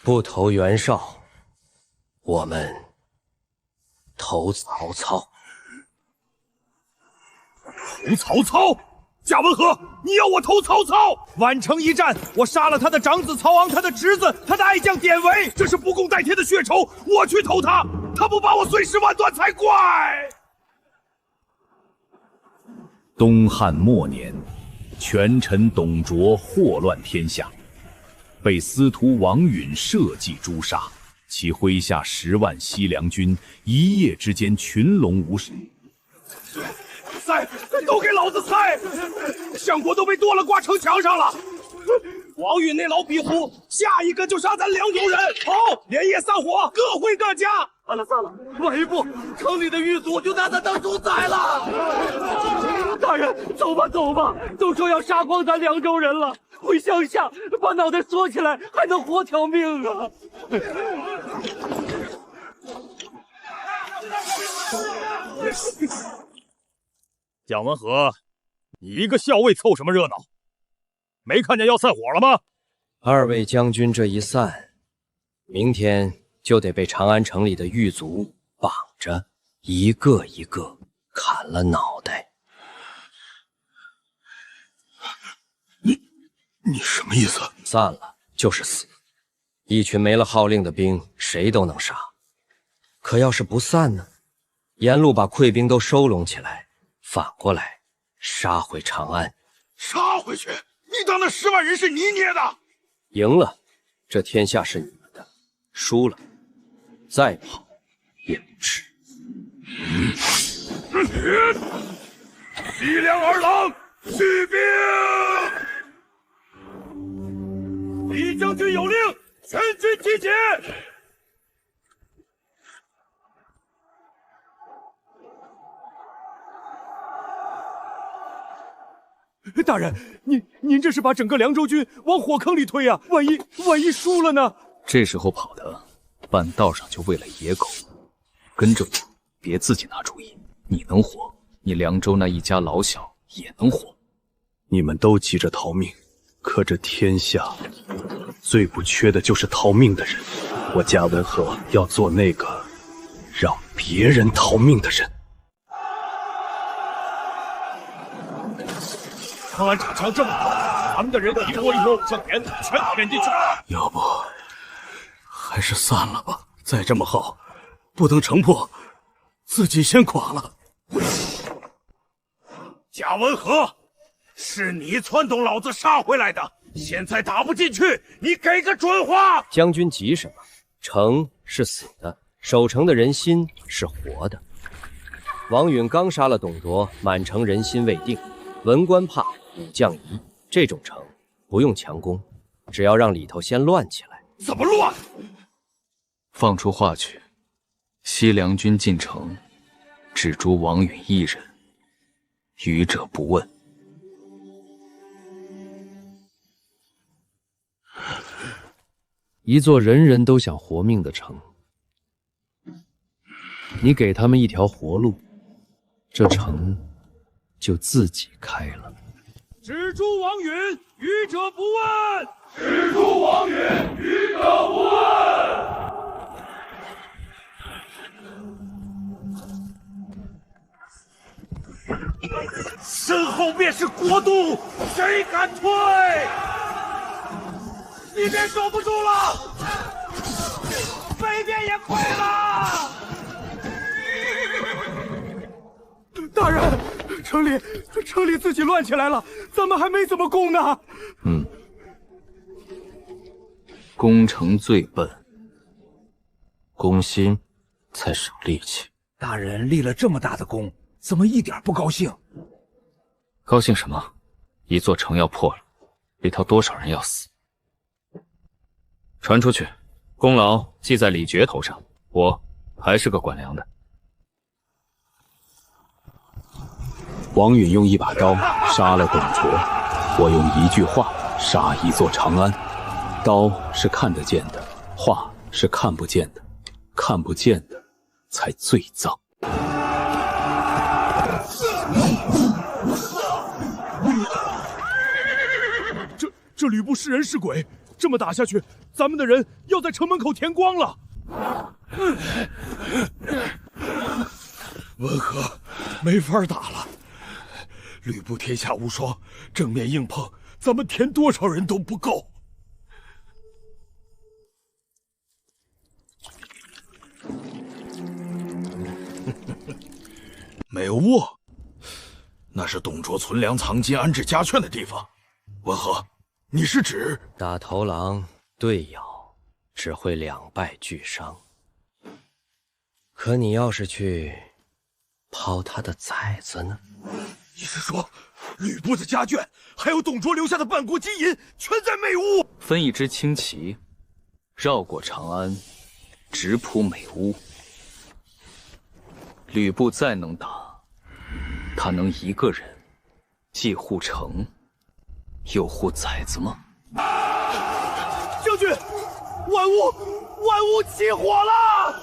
不投袁绍，我们投曹操。投曹操？贾文和，你要我投曹操？宛城一战，我杀了他的长子曹昂，他的侄子，他的爱将典韦，这是不共戴天的血仇。我去投他，他不把我碎尸万段才怪。东汉末年，权臣董卓祸乱天下，被司徒王允设计诛杀，其麾下10万西凉军一夜之间群龙无首。塞，都给老子塞！相国都被剁了，挂城墙上了。王允那老匹夫，下一个就杀咱凉州人。好，连夜散伙，各回各家。算了，晚一步，城里的狱卒就拿他当主宰了。大人，走吧，都说要杀光咱凉州人了，回乡下把脑袋缩起来，还能活条命啊！蒋文和，你一个校尉凑什么热闹？没看见要散伙了吗？二位将军这一散，明天就得被长安城里的狱卒绑着，一个一个砍了脑袋。你什么意思？散了就是死，一群没了号令的兵，谁都能杀。可要是不散呢？沿路把溃兵都收拢起来，反过来杀回长安。杀回去？你当那10万人是你捏的？赢了，这天下是你们的；输了，再跑也不迟。西凉二郎，续兵！李将军有令，全军集结！大人，您这是把整个凉州军往火坑里推啊！万一输了呢？这时候跑的，半道上就喂了野狗。跟着我，别自己拿主意。你能活，你凉州那一家老小也能活。你们都急着逃命，可这天下最不缺的就是逃命的人。我贾文和要做那个让别人逃命的人。长安城墙这么高，咱们的人一波一波往上填，全填进去。要不还是散了吧，再这么耗，不能城破，自己先垮了。贾文和，是你撺动老子杀回来的，现在打不进去，你给个准话！将军急什么？城是死的，守城的人心是活的。王允刚杀了董卓，满城人心未定，文官怕，武将疑。这种城不用强攻，只要让里头先乱起来。怎么乱？放出话去，西凉军进城，只诛王允一人，余者不问。一座人人都想活命的城，你给他们一条活路，这城就自己开了。只诛王允，余者不问。只诛王允，余者不问。身后便是国都，谁敢退？西边守不住了，北边也溃了。大人，城里自己乱起来了，咱们还没怎么攻呢。攻城最笨，攻心才省力气。大人立了这么大的功，怎么一点不高兴？高兴什么？一座城要破了，里头多少人要死？传出去，功劳记在李傕头上，我还是个管粮的。王允用一把刀杀了董卓，我用一句话杀一座长安。刀是看得见的，话是看不见的，看不见的才最脏。这吕布是人是鬼？这么打下去，咱们的人要在城门口填光了。文和没法打了，吕布天下无双，正面硬碰，咱们填多少人都不够。没有卧，那是董卓存粮藏金、安置家眷的地方。文和，你是指打头狼对咬，只会两败俱伤。可你要是去抛他的崽子呢？你是说，吕布的家眷，还有董卓留下的半国金银，全在美屋？分一支轻骑，绕过长安，直扑美屋。吕布再能打，他能一个人既护城，又护崽子吗？将军，万物起火了！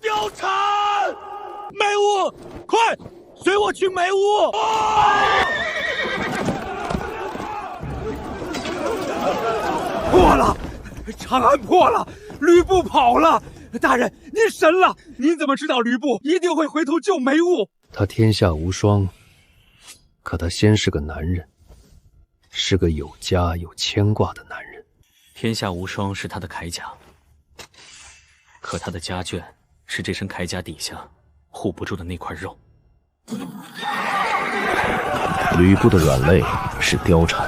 貂蝉，梅屋，快随我去梅屋！破了，长安破了，吕布跑了。大人，您神了！您怎么知道吕布一定会回头救梅屋？他天下无双，可他先是个男人，是个有家有牵挂的男人。天下无双是他的铠甲，可他的家眷是这身铠甲底下护不住的那块肉。吕布的软肋是貂蝉，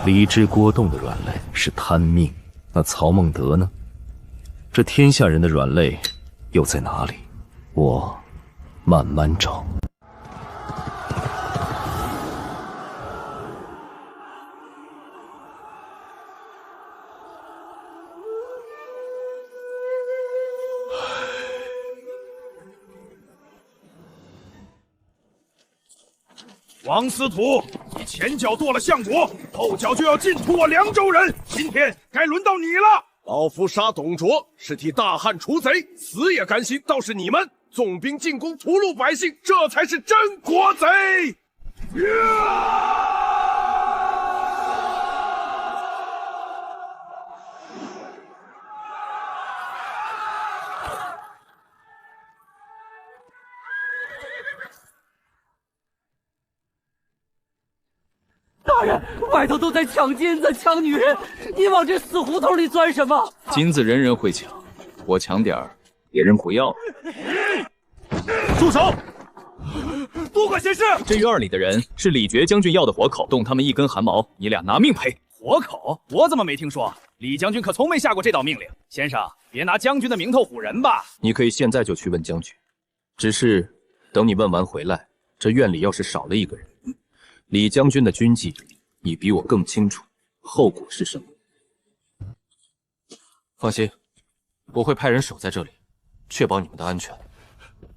李治、郭栋的软肋是贪命，那曹孟德呢？这天下人的软肋又在哪里？我慢慢找。王司徒，你前脚剁了相国，后脚就要尽屠我凉州人，今天该轮到你了。老夫杀董卓是替大汉除贼，死也甘心。倒是你们纵兵进攻，屠戮百姓，这才是真国贼！大人，外头都在抢金子、抢女人，你往这死胡同里钻什么？金子人人会抢，我抢点儿，别人不要。住手！多管闲事！这院里的人是李傕将军要的活口，动他们一根汗毛，你俩拿命赔。活口？我怎么没听说？李将军可从没下过这道命令。先生，别拿将军的名头唬人吧。你可以现在就去问将军，只是等你问完回来，这院里要是少了一个人，李将军的军纪，你比我更清楚，后果是什么。放心，我会派人守在这里，确保你们的安全。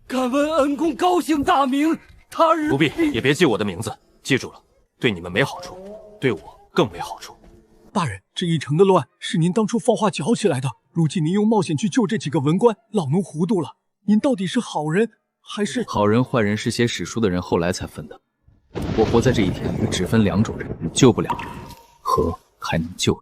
敢问恩公高姓大名？他日不必，也别记我的名字，记住了，对你们没好处，对我更没好处。大人，这一城的乱是您当初放话搅起来的，如今您又冒险去救这几个文官，老奴糊涂了。您到底是好人还是……好人坏人是写史书的人后来才分的。我活在这一天，只分两种人，救不了和还能救。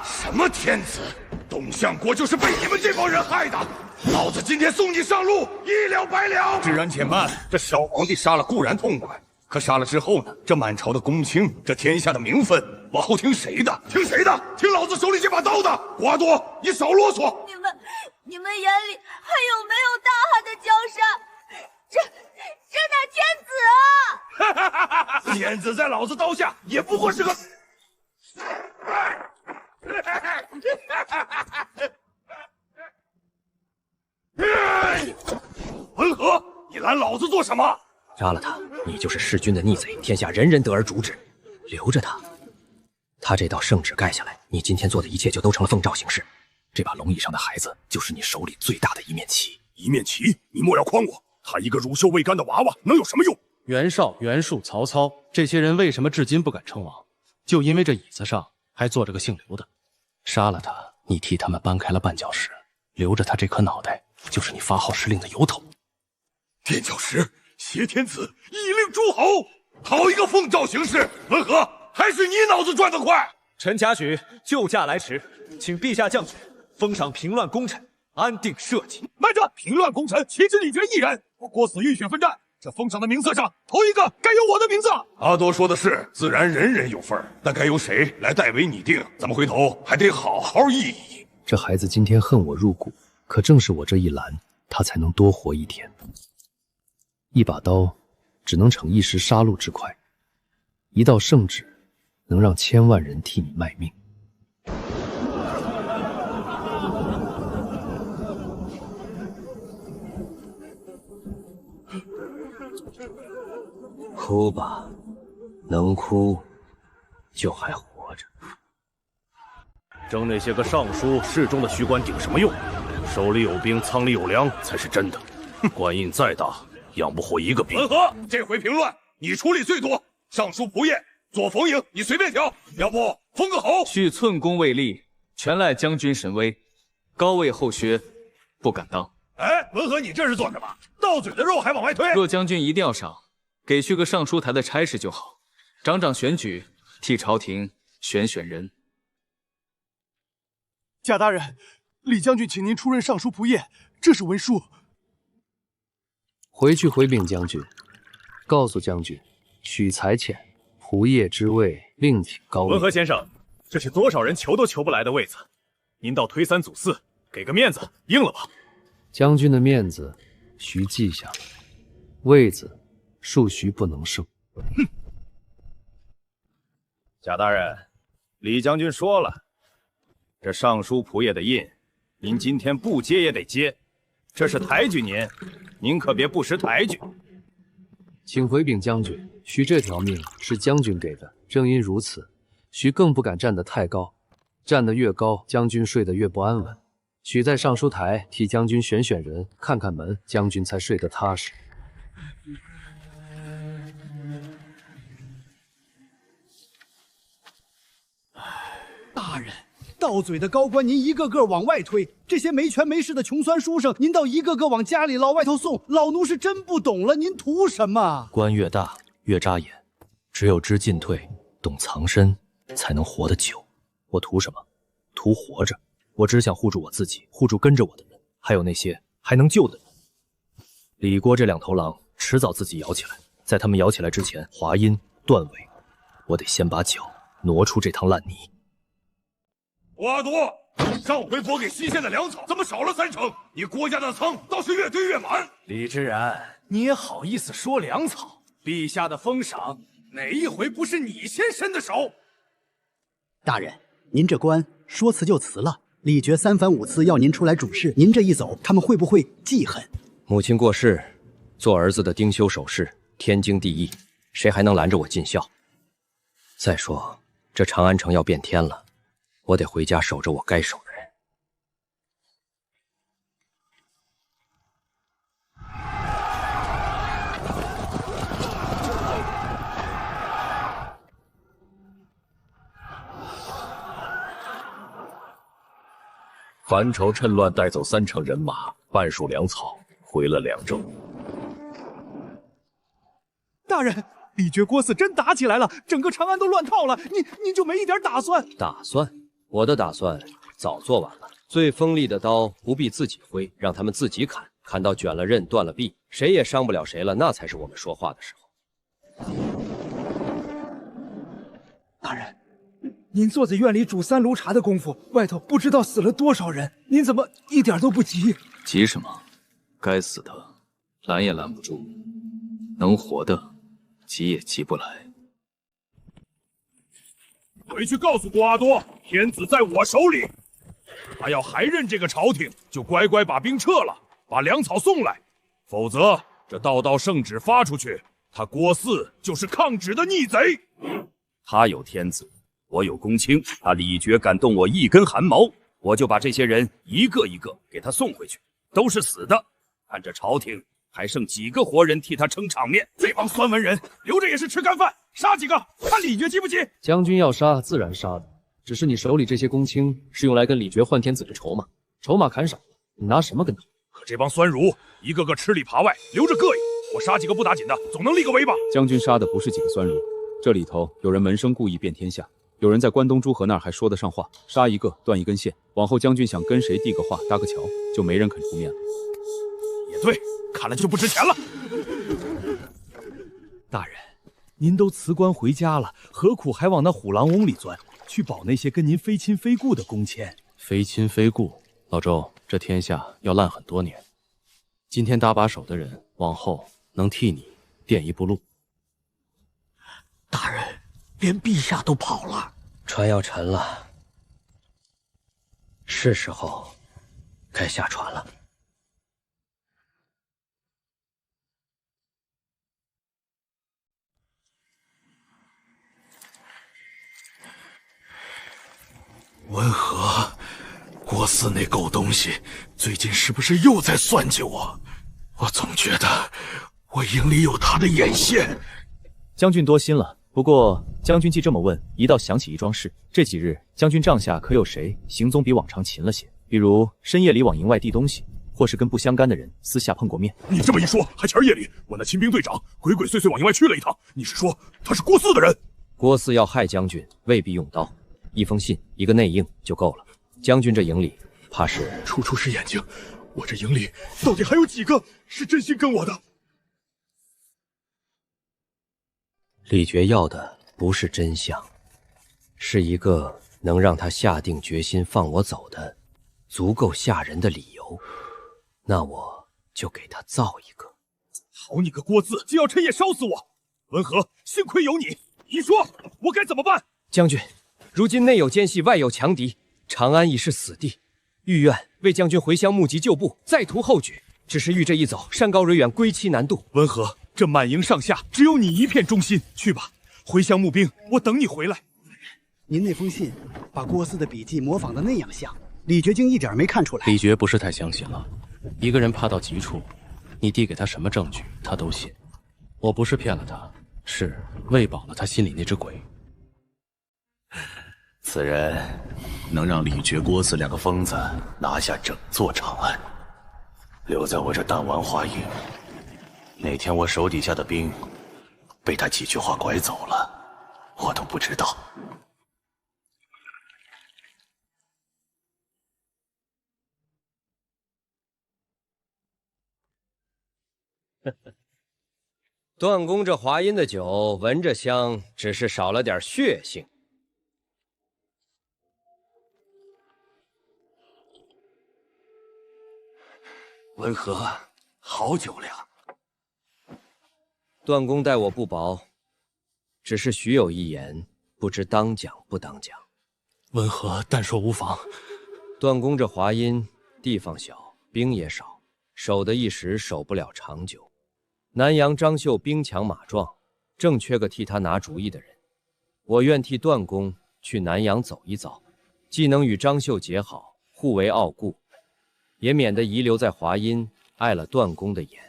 什么天子？董相国就是被你们这帮人害的！老子今天送你上路，一了百了。知然且慢，这小皇帝杀了固然痛快，可杀了之后呢？这满朝的公卿，这天下的名分，往后听谁的？听谁的？听老子手里这把刀的！瓜多，你少啰嗦。你们眼里还有没有大汉的江山？这乃天子啊！天子在老子刀下也不过是个……文和，你拦老子做什么？杀了他，你就是弑君的逆贼，天下人人得而诛之。留着他，他这道圣旨盖下来，你今天做的一切就都成了奉诏行事。这把龙椅上的孩子，就是你手里最大的一面旗。一面旗？你莫要诓我！他一个乳臭未干的娃娃，能有什么用？袁绍、袁术、曹操这些人为什么至今不敢称王？就因为这椅子上还坐着个姓刘的。杀了他，你替他们搬开了绊脚石，留着他这颗脑袋，就是你发号施令的由头。垫脚石，挟天子以令诸侯，好一个奉诏行事！文和，还是你脑子转得快。臣嘉许救驾来迟，请陛下降旨，封赏平乱功臣，安定社稷。慢着，平乱功臣岂止李傕一人？我郭汜浴血奋战，这封赏的名册上头一个该有我的名字。阿多说的是，自然人人有份儿，但该由谁来代为拟定，咱们回头还得好好议议。这孩子今天恨我入骨，可正是我这一拦，他才能多活一天。一把刀只能逞一时杀戮之快，一道圣旨能让千万人替你卖命。哭吧，能哭就还活着。争那些个尚书、侍中的虚官顶什么用？手里有兵，仓里有粮才是真的。官印再大，养不活一个兵。文和，这回平乱你出力最多，尚书仆射、左冯营你随便挑，要不封个侯。续寸功未立，全赖将军神威，高位后薛，不敢当。哎，文和，你这是做什么？到嘴的肉还往外推？若将军一定要赏，给去个尚书台的差事就好，长长选举，替朝廷选人。贾大人，李将军请您出任尚书仆射，这是文书。回去回禀将军，告诉将军，许才浅，仆射之位另请高位。文和先生，这是多少人求都求不来的位子，您倒推三阻四，给个面子，应了吧。将军的面子，徐记下了，位子恕徐不能胜。哼！贾大人，李将军说了，这尚书仆射的印，您今天不接也得接，这是抬举您，您可别不识抬举。请回禀将军，徐这条命是将军给的，正因如此，徐更不敢站得太高，站得越高，将军睡得越不安稳。许在尚书台替将军选人，看看门，将军才睡得踏实。大人，到嘴的高官您一个个往外推，这些没权没势的穷酸书生，您倒一个个往家里老外头送，老奴是真不懂了，您图什么？官越大越扎眼，只有知进退，懂藏身，才能活得久。我图什么？图活着。我只想护住我自己，护住跟着我的人，还有那些还能救的人。李郭这两头狼迟早自己咬起来，在他们咬起来之前，华阴断尾，我得先把脚挪出这趟烂泥。阿多，上回拨给西县的粮草怎么少了30%？你郭家的仓倒是越堆越满。李之然，你也好意思说粮草？陛下的封赏哪一回不是你先伸的手？大人，您这官说辞就辞了。李傕3番5次要您出来主事，您这一走，他们会不会记恨？母亲过世，做儿子的丁修守事，天经地义，谁还能拦着我尽孝？再说，这长安城要变天了，我得回家守着我该守的人。樊城趁乱带走30%人马，半数粮草，回了凉州。大人，李傕郭汜真打起来了，整个长安都乱套了，您就没一点打算？打算？我的打算早做完了。最锋利的刀不必自己挥，让他们自己砍，砍到卷了刃断了臂，谁也伤不了谁了，那才是我们说话的时候。大人，您坐在院里煮3炉茶的功夫，外头不知道死了多少人，您怎么一点都不急？急什么？该死的拦也拦不住，能活的急也急不来。回去告诉郭阿多，天子在我手里，他要还认这个朝廷，就乖乖把兵撤了，把粮草送来，否则这道圣旨发出去，他郭汜就是抗旨的逆贼。他有天子，我有公卿，他李傕敢动我一根汗毛，我就把这些人一个一个给他送回去，都是死的。看这朝廷还剩几个活人替他撑场面？这帮酸文人留着也是吃干饭，杀几个，看李傕急不急？将军要杀，自然杀的。只是你手里这些公卿是用来跟李傕换天子之筹码，筹码砍少了，你拿什么跟他？可这帮酸儒一个个吃里扒外，留着膈应，我杀几个不打紧的，总能立个威吧？将军杀的不是几个酸儒，这里头有人门生故意变天下，有人在关东诸侯那儿还说得上话，杀一个断一根线。往后将军想跟谁递个话搭个桥，就没人肯出面了。也对，看来就不值钱了。大人，您都辞官回家了，何苦还往那虎狼瓮里钻，去保那些跟您非亲非故的公卿？非亲非故，老周，这天下要烂很多年。今天搭把手的人，往后能替你垫一步路。大人，连陛下都跑了，船要沉了，是时候该下船了。温和，郭汜那狗东西最近是不是又在算计我？我总觉得我营里有他的眼线。将军多心了。不过将军既这么问，一道想起一桩事。这几日将军帐下可有谁行踪比往常勤了些？比如深夜里往营外递东西，或是跟不相干的人私下碰过面。你这么一说，还前儿夜里我那亲兵队长鬼鬼祟祟往营外去了一趟，你是说他是郭汜的人？郭汜要害将军，未必用刀，一封信，一个内应就够了。将军这营里，怕是处处是眼睛，我这营里到底还有几个是真心跟我的？李傕要的不是真相，是一个能让他下定决心放我走的足够吓人的理由。那我就给他造一个。好你个郭汜，就要趁夜烧死我！文和，幸亏有你，你说我该怎么办？将军，如今内有奸细，外有强敌，长安已是死地。御愿为将军回乡募集旧部，再图后举。只是御这一走，山高水远，归期难度。文和，这满营上下只有你一片忠心，去吧，回乡募兵，我等你回来。您那封信把郭汜的笔记模仿的那样像，李傕竟一点没看出来。李傕不是太相信了，一个人怕到极处，你递给他什么证据，他都信。我不是骗了他，是喂饱了他心里那只鬼。此人能让李傕、郭汜两个疯子拿下整座长安，留在我这弹丸花营。哪天我手底下的兵被他几句话拐走了，我都不知道。段公这华阴的酒闻着香，只是少了点血性。文和，好酒量。段公待我不薄，只是许有一言，不知当讲不当讲。文和，但说无妨。段公这华阴地方小，兵也少，守得一时，守不了长久。南阳张绣兵强马壮，正缺个替他拿主意的人。我愿替段公去南阳走一遭，既能与张绣结好，互为傲固，也免得遗留在华阴，碍了段公的眼。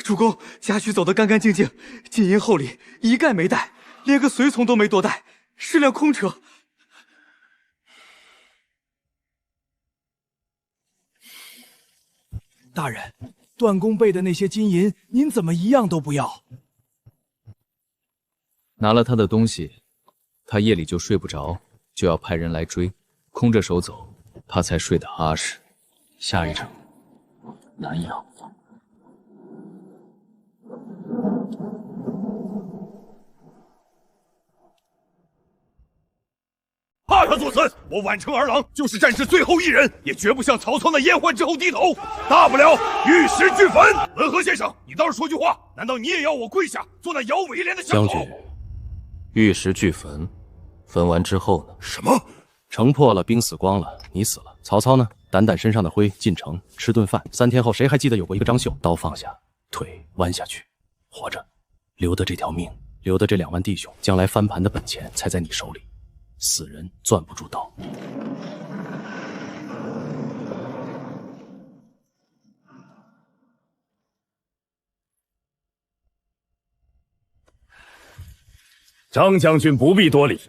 主公，家曲走得干干净净，进营后礼一概没带，连个随从都没多带，是辆空车。大人，段公备的那些金银，您怎么一样都不要？拿了他的东西，他夜里就睡不着，就要派人来追，空着手走，他才睡得踏实。下一城，南阳。怕他作甚？我宛城儿郎就是战至最后一人，也绝不向曹操那阉宦之后低头。大不了玉石俱焚。文和先生，你倒是说句话，难道你也要我跪下做那摇尾廉的相公？将军，玉石俱焚，焚完之后呢？什么？城破了，兵死光了，你死了。曹操呢？掸掸身上的灰，进城吃顿饭。3天后，谁还记得有过一个张绣？刀放下，腿弯下去，活着，留的这条命，留的这2万弟兄，将来翻盘的本钱才在你手里。死人攥不住刀。张将军不必多礼。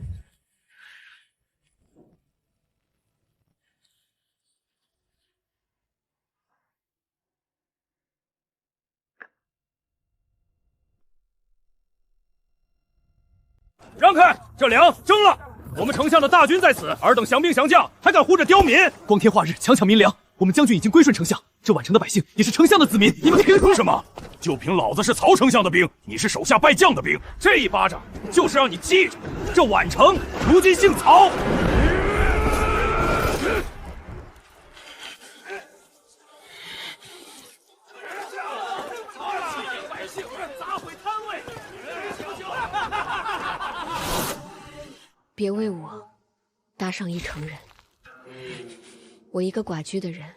让开，这粮征了。我们丞相的大军在此，尔等降兵降将，还敢护着刁民？光天化日，强抢民粮，我们将军已经归顺丞相。这宛城的百姓也是丞相的子民，你们凭什么？就凭老子是曹丞相的兵，你是手下败将的兵。这一巴掌就是让你记着，这宛城如今姓曹。别为我搭上一城人，我一个寡居的人，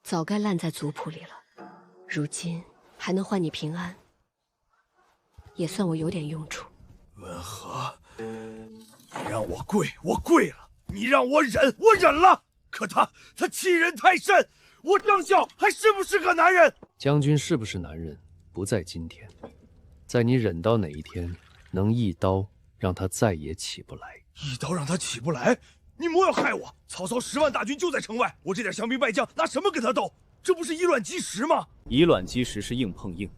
早该烂在族谱里了。如今还能换你平安，也算我有点用处。文和，你让我跪，我跪了；你让我忍，我忍了。可他欺人太甚，我张孝还是不是个男人？将军是不是男人，不在今天，在你忍到哪一天，能一刀让他再也起不来。一刀让他起不来？你莫要害我！曹操10万大军就在城外，我这点降兵败将拿什么跟他斗？这不是以卵击石吗？以卵击石是硬碰硬，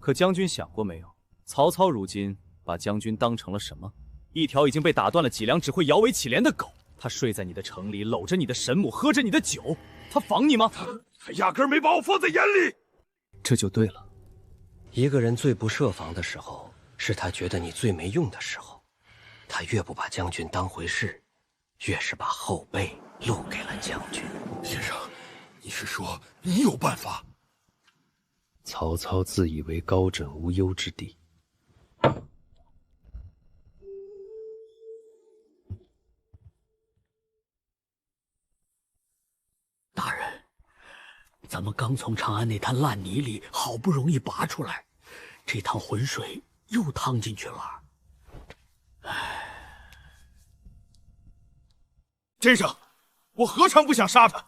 可将军想过没有？曹操如今把将军当成了什么？一条已经被打断了脊梁，只会摇尾乞怜的狗。他睡在你的城里，搂着你的神母，喝着你的酒，他防你吗？他压根没把我放在眼里。这就对了。一个人最不设防的时候，是他觉得你最没用的时候。他越不把将军当回事，越是把后背露给了将军。先生，你是说你有办法？曹操自以为高枕无忧之地。大人，咱们刚从长安那滩烂泥里好不容易拔出来，这趟浑水又趟进去了。先生，我何尝不想杀他？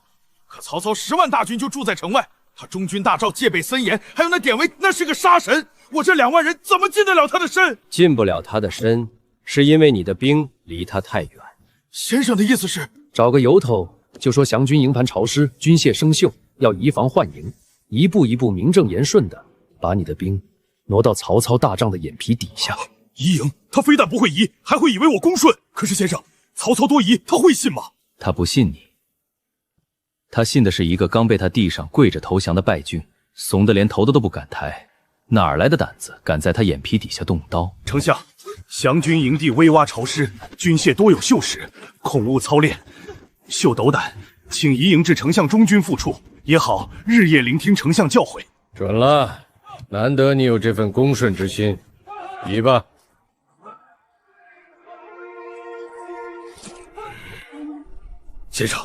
可曹操10万大军就住在城外，他中军大赵，戒备森严，还有那典韦，那是个杀神，我这2万人怎么进得了他的身？进不了他的身，是因为你的兵离他太远。先生的意思是，找个由头就说降军营盘潮湿，军械生锈，要移防换营，一步一步名正言顺的把你的兵挪到曹操大帐的眼皮底下。移营，他非但不会移，还会以为我恭顺。可是先生，曹操多疑，他会信吗？他不信你，他信的是一个刚被他地上跪着投降的败军，怂得连头都不敢抬，哪儿来的胆子敢在他眼皮底下动刀？丞相，降军营地微洼潮湿，军械多有锈蚀，恐误操练，秀斗胆，请移营至丞相中军复处，也好日夜聆听丞相教诲。准了，难得你有这份恭顺之心，移吧。先生，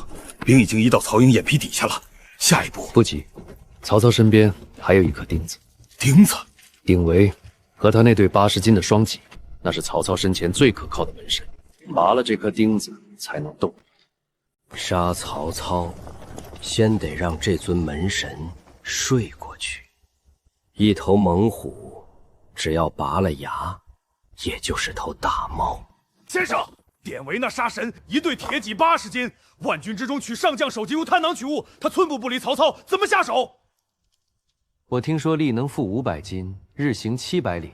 兵已经移到曹营眼皮底下了，下一步不急。曹操身边还有一颗钉子。钉子？典韦和他那对80斤的双戟，那是曹操身前最可靠的门神。拔了这颗钉子才能动。杀曹操，先得让这尊门神睡过去。一头猛虎，只要拔了牙，也就是头大猫。先生，典韦那杀神一对铁戟80斤，万军之中取上将首级如贪囊取物，他寸步不离曹操，怎么下手？我听说力能负500斤，日行700里。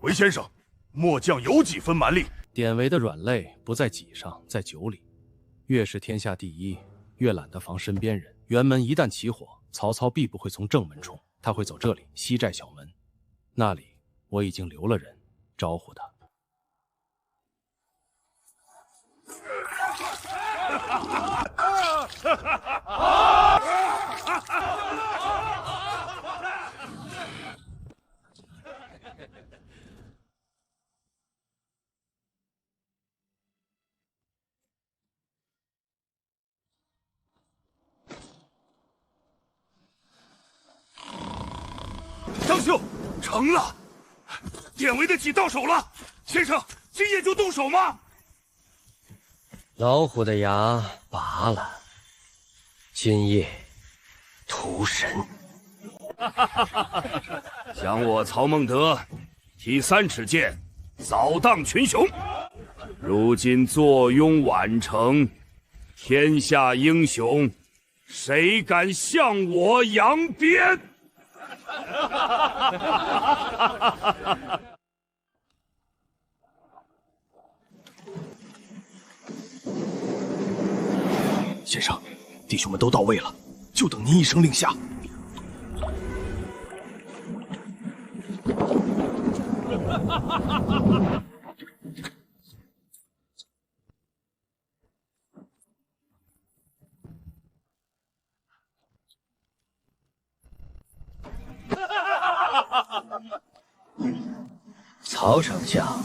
韦先生，末将有几分蛮力？典韦的软肋不在戟上，在酒里。越是天下第一，越懒得防身边人。辕门一旦起火，曹操必不会从正门冲，他会走这里西寨小门，那里我已经留了人招呼他。张兄，成了！典韦的戟到手了，先生，今夜就动手吗？老虎的牙拔了，今夜屠神。想我曹孟德，提3尺剑，扫荡群雄。如今坐拥宛城，天下英雄，谁敢向我扬鞭？先生，弟兄们都到位了，就等您一声令下。曹丞相，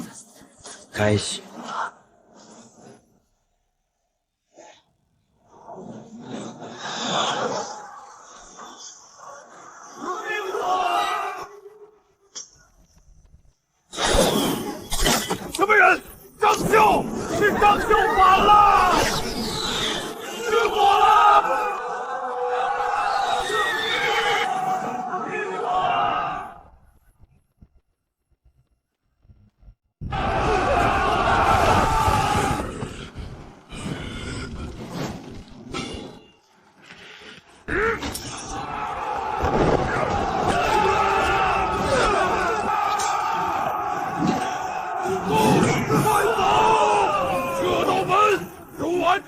该醒了。什么人？张绣，是张绣反了，失火了！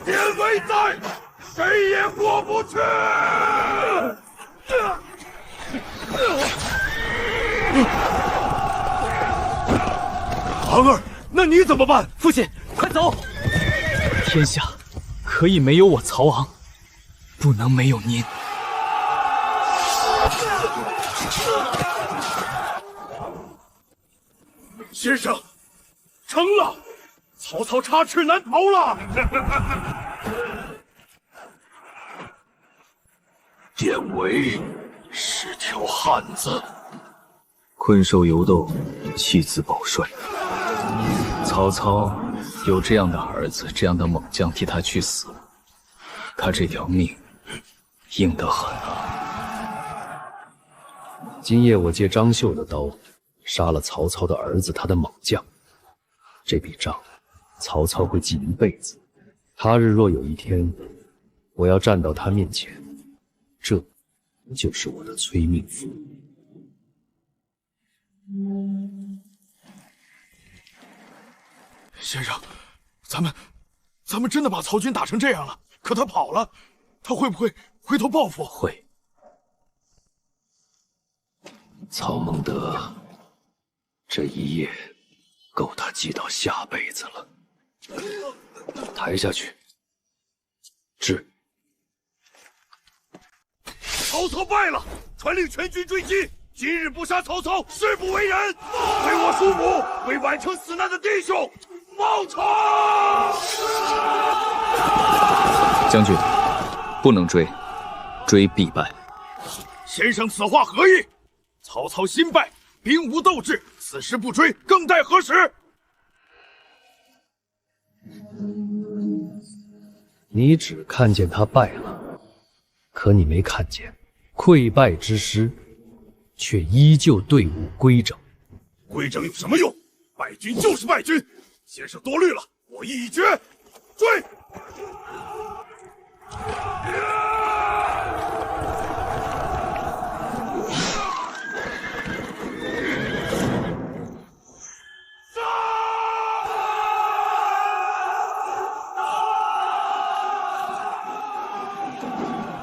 典韦在，谁也过不去。航儿，那你怎么办？父亲，快走！天下可以没有我曹昂，不能没有您。先生，成了！曹操插翅难逃了。典韦是条汉子，困兽犹斗，弃子保帅。曹操有这样的儿子，这样的猛将替他去死，他这条命硬得很啊！今夜我借张绣的刀，杀了曹操的儿子，他的猛将。这笔账，曹操会记一辈子。他日若有一天，我要站到他面前，这就是我的催命符。先生，咱们真的把曹军打成这样了，可他跑了，他会不会回头报复？会。曹孟德这一夜够他记到下辈子了。抬下去，治。曹操败了，传令全军追击。今日不杀曹操，誓不为人。为我叔母，为宛城死难的弟兄报仇！将军，不能追，追必败。先生此话何意？曹操新败，兵无斗志，此时不追，更待何时？你只看见他败了，可你没看见溃败之师却依旧队伍规整。规整有什么用？败军就是败军。先生多虑了，我意已决，追！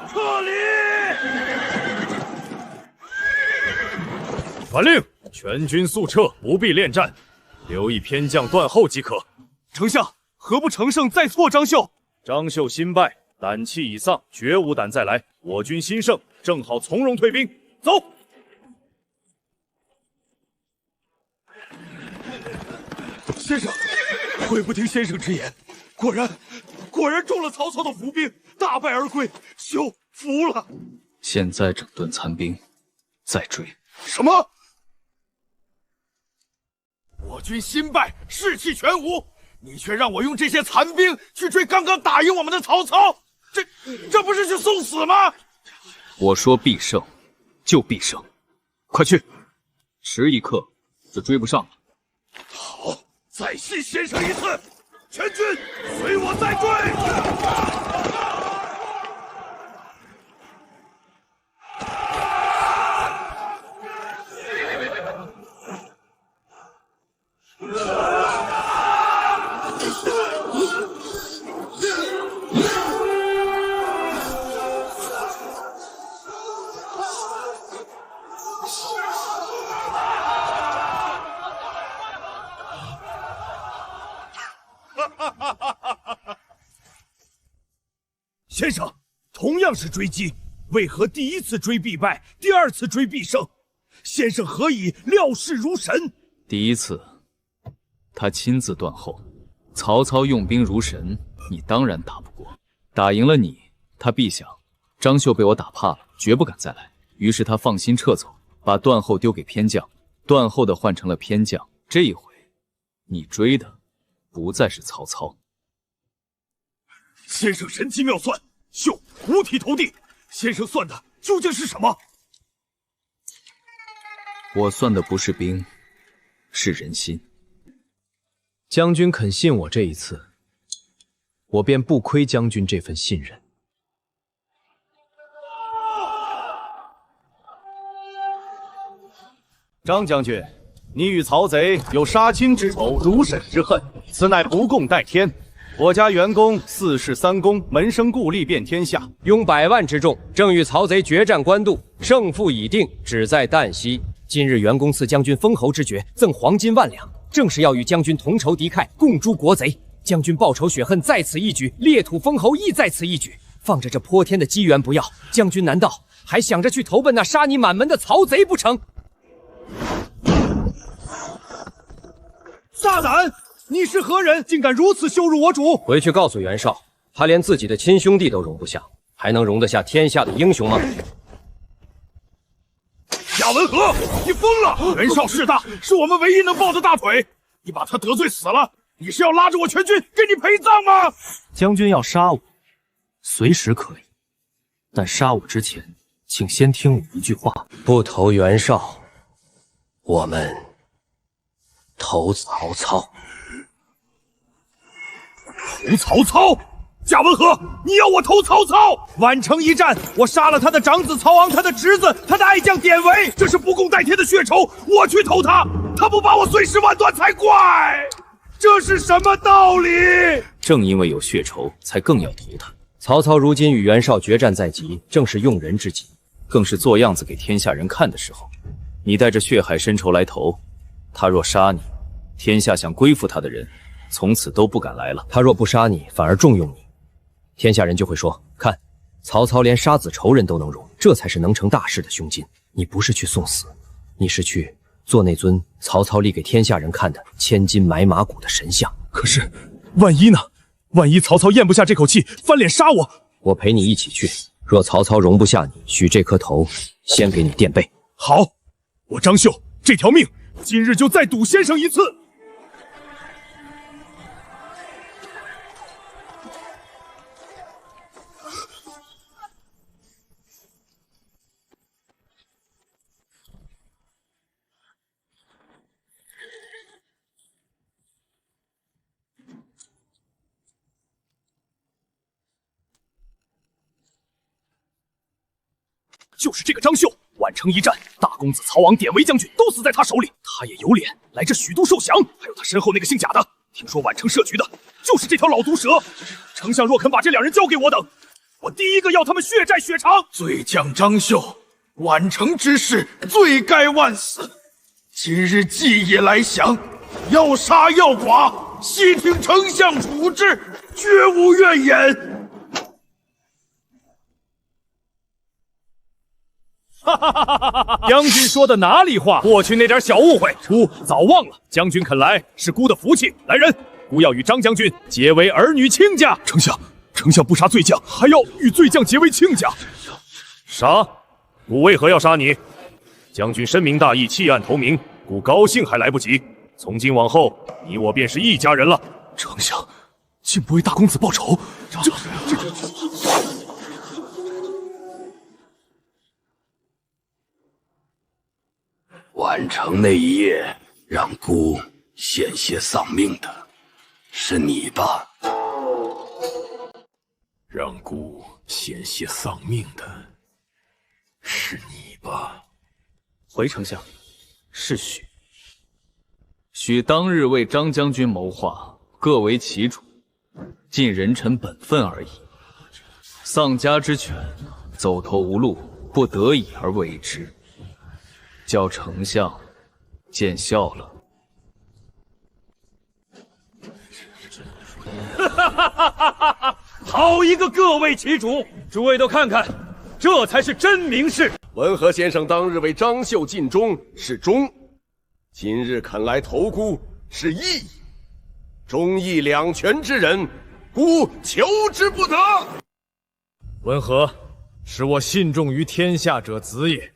撤离！传令，全军速撤，不必恋战，留一偏将断后即可。丞相，何不乘胜再挫张绣？张绣新败，胆气已丧，绝无胆再来。我军新胜，正好从容退兵。走。先生，悔不听先生之言，果然中了曹操的伏兵，大败而归，休服了。现在整顿残兵，再追。什么？我军新败，士气全无，你却让我用这些残兵去追刚刚打赢我们的曹操，这不是去送死吗？我说必胜，就必胜，快去！迟一刻就追不上了。好，再信先生一次，全军随我再追！先生，同样是追击，为何第一次追必败，第二次追必胜？先生何以料事如神？第一次，他亲自断后，曹操用兵如神，你当然打不过。打赢了你，他必想张绣被我打怕了，绝不敢再来，于是他放心撤走，把段后丢给偏将，段后的换成了偏将。这一回，你追的不再是曹操。先生神机妙算，绣五体投地。先生算的究竟是什么？我算的不是兵，是人心。将军肯信我这一次，我便不亏将军这份信任。张将军，你与曹贼有杀亲之仇，如沈之恨，此乃不共戴天。我家员工四世三公，门生故吏遍天下，拥100万之众，正与曹贼决战官渡，胜负已定，只在旦夕。今日员公赐将军封侯之爵，赠黄金10000两，正是要与将军同仇敌忾，共诛国贼。将军报仇雪恨在此一举，裂土封侯亦在此一举。放着这泼天的机缘不要，将军难道还想着去投奔那杀你满门的曹贼不成？大胆！你是何人，竟敢如此羞辱我主？回去告诉袁绍，他连自己的亲兄弟都容不下，还能容得下天下的英雄吗？贾文和，你疯了！袁绍势大，是我们唯一能抱的大腿，你把他得罪死了，你是要拉着我全军给你陪葬吗？将军要杀我，随时可以，但杀我之前，请先听我一句话：不投袁绍，我们投曹操。投曹操？贾文和，你要我投曹操？宛城一战，我杀了他的长子曹昂，他的侄子，他的爱将典韦，这是不共戴天的血仇，我去投他，他不把我碎尸万段才怪。这是什么道理？正因为有血仇，才更要投他。曹操如今与袁绍决战在即，正是用人之际，更是做样子给天下人看的时候。你带着血海深仇来投，他若杀你，天下想归附他的人，从此都不敢来了。他若不杀你，反而重用你，天下人就会说：看，曹操连杀子仇人都能容，这才是能成大事的胸襟。你不是去送死，你是去做那尊曹操立给天下人看的千金买马骨的神像。可是，万一呢？万一曹操咽不下这口气，翻脸杀我，我陪你一起去。若曹操容不下你，许这颗头先给你垫背。好，我张绣这条命，今日就再赌先生一次。就是这个张绣，宛城一战，大公子曹昂、典韦将军都死在他手里，他也有脸来这许都受降。还有他身后那个姓贾的，听说宛城设局的就是这条老毒蛇。丞相若肯把这2人交给我等，我第一个要他们血债血偿。罪将张绣，宛城之事罪该万死。今日计也来降，要杀要剐，悉听丞相处置，绝无怨言。将军说的哪里话？过去那点小误会，孤早忘了。将军肯来，是孤的福气。来人，孤要与张将军结为儿女亲家。丞相不杀罪将，还要与罪将结为亲家。杀？孤为何要杀你？将军深明大义，弃暗投明，孤高兴还来不及。从今往后，你我便是一家人了。丞相，竟不为大公子报仇，这。宛城那一夜，让孤险些丧命的是你吧？让孤险些丧命的是你吧？回丞相，是许。许当日为张将军谋划，各为其主，尽人臣本分而已。丧家之犬，走投无路，不得已而为之，叫丞相见笑了。好一个各为其主！诸位都看看，这才是真名士。文和先生当日为张绣尽忠是忠，今日肯来投孤是义。忠义两全之人，孤求之不得。文和，是我信重于天下者子也。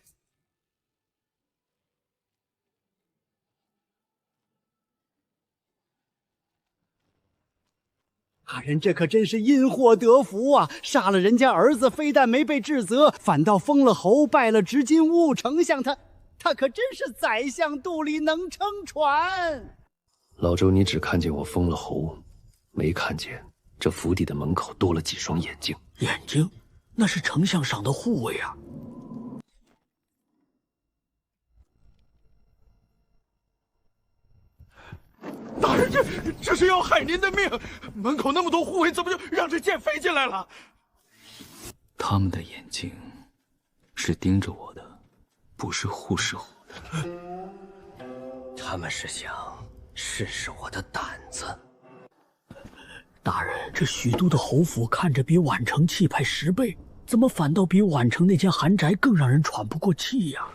大人，这可真是因祸得福啊！杀了人家儿子，非但没被治责，反倒封了侯，拜了执金吾。丞相他可真是宰相肚里能撑船。老周，你只看见我封了侯，没看见这府邸的门口多了几双眼睛。眼睛？那是丞相赏的护卫啊！大人，这是要害您的命！门口那么多护卫，怎么就让这箭飞进来了？他们的眼睛是盯着我的，不是护视我的。他们是想试试我的胆子。大人，这许都的侯府看着比宛城气派10倍，怎么反倒比宛城那间寒宅更让人喘不过气呀？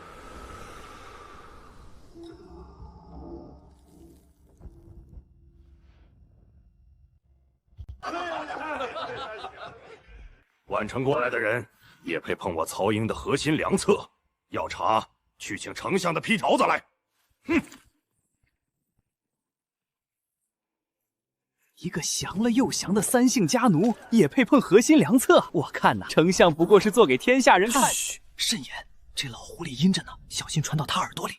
宛城过来的人也配碰我曹营的核心良策？要查，去请丞相的批条子来。哼！一个降了又降的3姓家奴，也配碰核心良策？我看呐，丞相不过是做给天下人看。嘘，慎言，这老狐狸阴着呢，小心传到他耳朵里。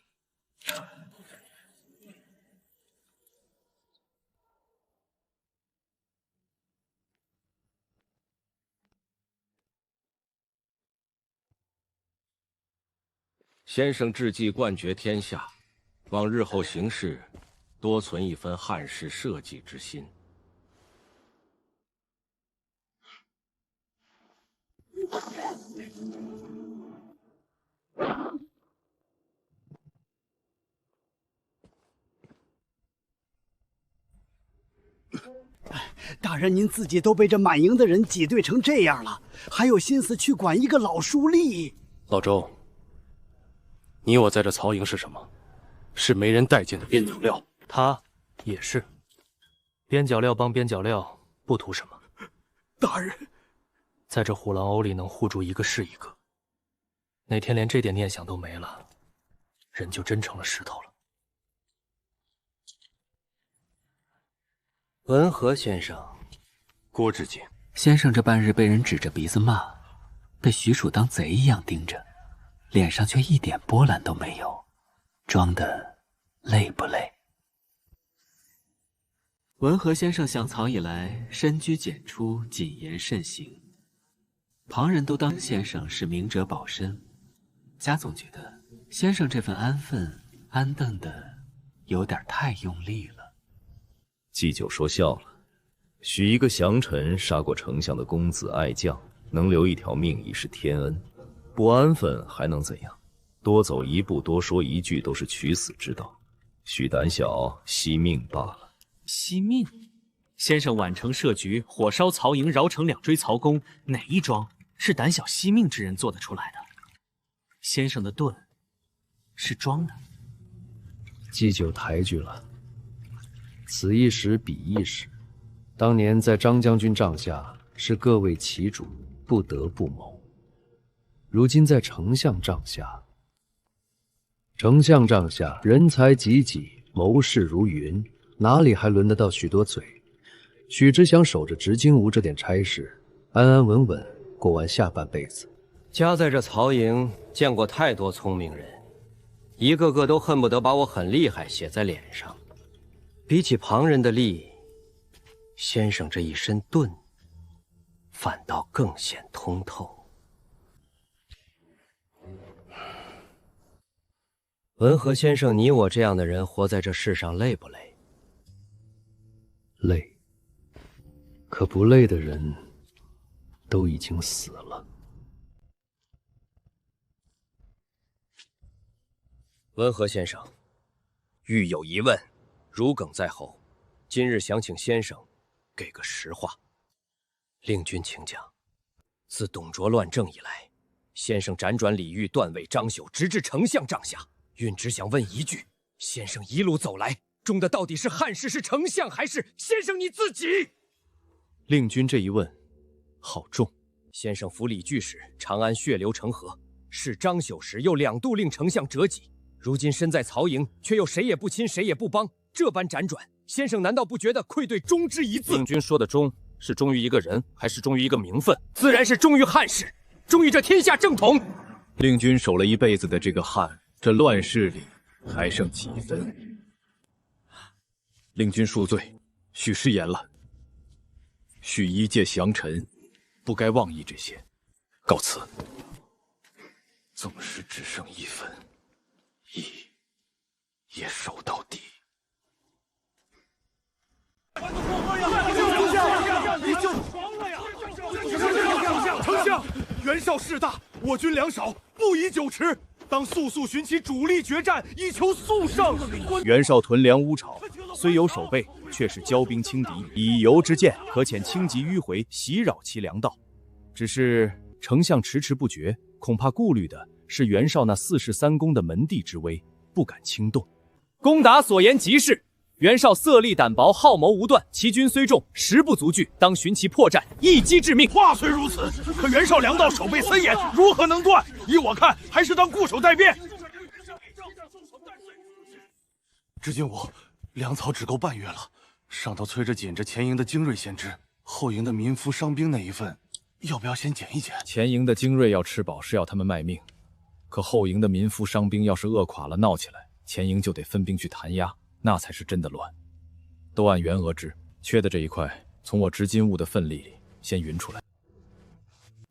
先生志计冠绝天下，望日后行事多存一分汉室社稷之心。大人，您自己都被这满营的人挤兑成这样了，还有心思去管一个老书吏？老周，你我在这曹营是什么？是没人待见的边角料。他也是，边角料帮边角料，不图什么。大人，在这虎狼鸥里能护住一个是一个。哪天连这点念想都没了，人就真成了石头了。文和先生，郭致敬。先生这半日被人指着鼻子骂，被许褚当贼一样盯着，脸上却一点波澜都没有，装得累不累？文和先生降曹以来，深居简出，谨言慎行，旁人都当先生是明哲保身，家总觉得先生这份安分安顿的有点太用力了。祭酒说笑了，许一个降臣杀过丞相的公子爱将，能留一条命已是天恩，不安分还能怎样？多走一步，多说一句，都是取死之道。许胆小，惜命罢了。惜命？先生宛城设局，火烧曹营，饶城2追曹公，哪一桩是胆小惜命之人做得出来的？先生的盾是装的。祭酒抬举了，此一时彼一时。当年在张将军帐下，是各为其主，不得不谋。如今在丞相帐下，人才济济，谋士如云，哪里还轮得到许多嘴？许只想守着执金吾这点差事，安安稳稳过完下半辈子。家在这曹营，见过太多聪明人，一个个都恨不得把我很厉害写在脸上。比起旁人的力，先生这一身钝，反倒更显通透。文和先生，你我这样的人活在这世上累不累？累。可不累的人都已经死了。文和先生，欲有疑问，如鲠在喉。今日想请先生给个实话。令君请讲。自董卓乱政以来，先生辗转李煜、段伟、张绣，直至丞相帐下。允只想问一句：先生一路走来，中的到底是汉室，是丞相，还是先生你自己？令君这一问，好重。先生扶李据时，长安血流成河；是张绣时，又2度令丞相折戟。如今身在曹营，却又谁也不亲，谁也不帮，这般辗转，先生难道不觉得愧对忠之一字？令君说的忠，是忠于一个人，还是忠于一个名分？自然是忠于汉室，忠于这天下正统。令君守了一辈子的这个汉，这乱世里还剩几分？令君恕罪，许失言了。许一介降臣，不该妄议这些。告辞。纵使只剩1分，义也守到底。丞相，袁绍势大，我军粮少，不宜久迟，当速速寻其主力决战，以求速胜。袁绍屯粮乌巢，虽有守备，却是骄兵轻敌，以游之见，可遣轻骑迂回，袭扰其粮道。只是丞相迟迟不决，恐怕顾虑的是袁绍那43公的门第之威，不敢轻动。公达所言极是。袁绍色厉胆薄，好谋无断，其军虽众，实不足惧，当寻其破绽，一击致命。话虽如此，可袁绍粮道守备森严，如何能断？依我看，还是当固守待变。至今我粮草只够半月了，上头催着紧着前营的精锐先知，后营的民夫伤兵那一份，要不要先减一减？前营的精锐要吃饱，是要他们卖命；可后营的民夫伤兵要是饿垮了，闹起来，前营就得分兵去弹压。那才是真的乱，都按员额制，缺的这一块，从我执金吾的份例里先匀出来。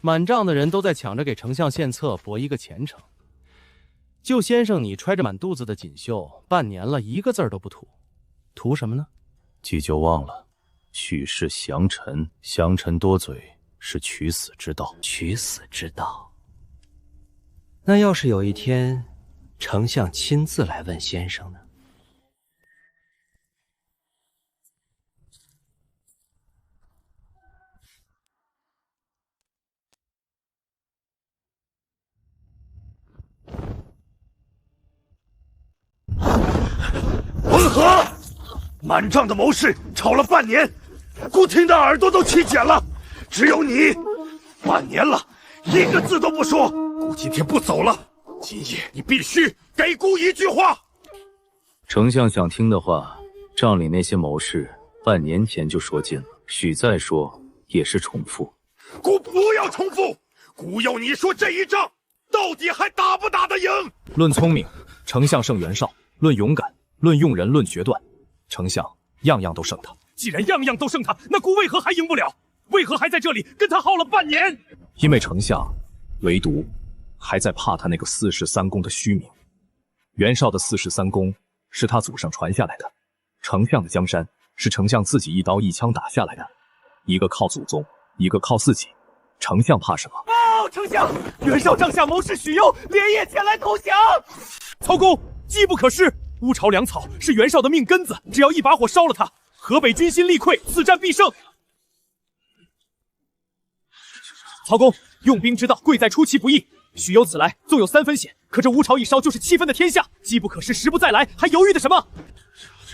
满帐的人都在抢着给丞相献策，博一个前程。就先生你揣着满肚子的锦绣，半年了，一个字儿都不吐，图什么呢？祭酒忘了，许是降臣，降臣多嘴是取死之道。取死之道。那要是有一天，丞相亲自来问先生呢？文和，满帐的谋士吵了半年，孤听的耳朵都起茧了。只有你，半年了，一个字都不说。孤今天不走了，今夜你必须给孤一句话。丞相想听的话，帐里那些谋士半年前就说尽了，许再说也是重复。孤不要重复，孤要你说这一仗到底还打不打得赢？论聪明，丞相胜袁绍；论勇敢，论用人，论决断，丞相样样都胜他。既然样样都胜他，那孤为何还赢不了？为何还在这里跟他耗了半年？因为丞相唯独还在怕他那个43公的虚名。袁绍的43公是他祖上传下来的，丞相的江山是丞相自己一刀一枪打下来的，一个靠祖宗，一个靠自己，丞相怕什么？报丞相，袁绍帐下谋士许攸连夜前来投降。曹公，机不可失。乌巢粮草是袁绍的命根子，只要一把火烧了它，河北军心力溃，此战必胜。曹公，用兵之道贵在出其不意。许攸此来纵有3分险，可这乌巢一烧就是7分的天下，机不可失，时不再来，还犹豫的什么？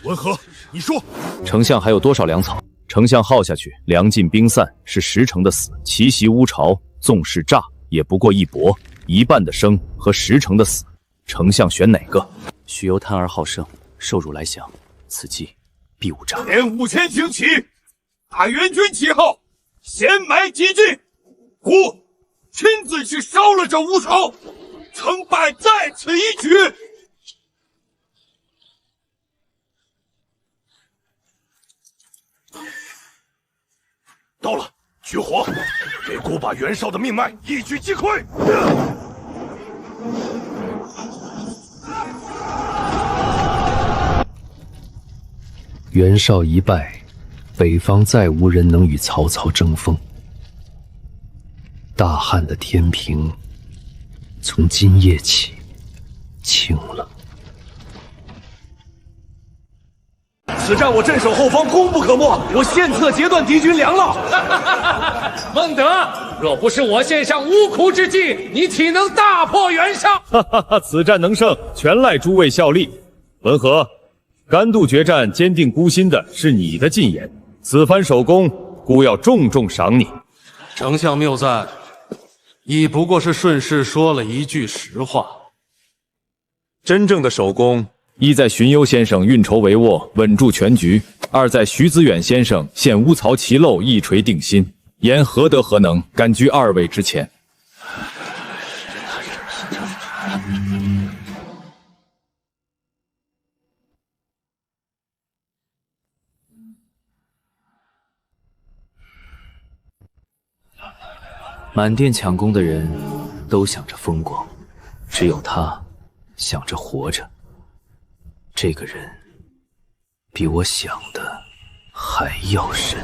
文和，你说，丞相还有多少粮草？丞相耗下去，粮尽兵散，是10成的死。奇袭乌巢，纵使诈，也不过一搏，1半的生和10成的死，丞相选哪个？许攸贪而好胜，受辱来降，此计必无诈。连5000行起，大援军起后，先埋几句。孤亲自去烧了这乌巢，成败在此一举。到了，举火，给孤把袁绍的命脉一举击溃。袁绍一败，北方再无人能与曹操争锋。大汉的天平从今夜起倾了。此战我镇守后方，功不可没。我献策截断敌军粮道。孟德，若不是我献上无苦之计，你岂能大破袁绍？哈哈哈！此战能胜，全赖诸位效力。文和，甘渡决战，坚定孤心的是你的进言，此番首功，孤要重重赏你。丞相谬赞，亦不过是顺势说了一句实话。真正的首功，一在荀攸先生运筹帷幄，稳住全局；二在徐子远先生陷乌曹其漏，一锤定心。言何德何能，敢居二位之前？满殿抢功的人都想着风光，只有他想着活着。这个人比我想的还要深。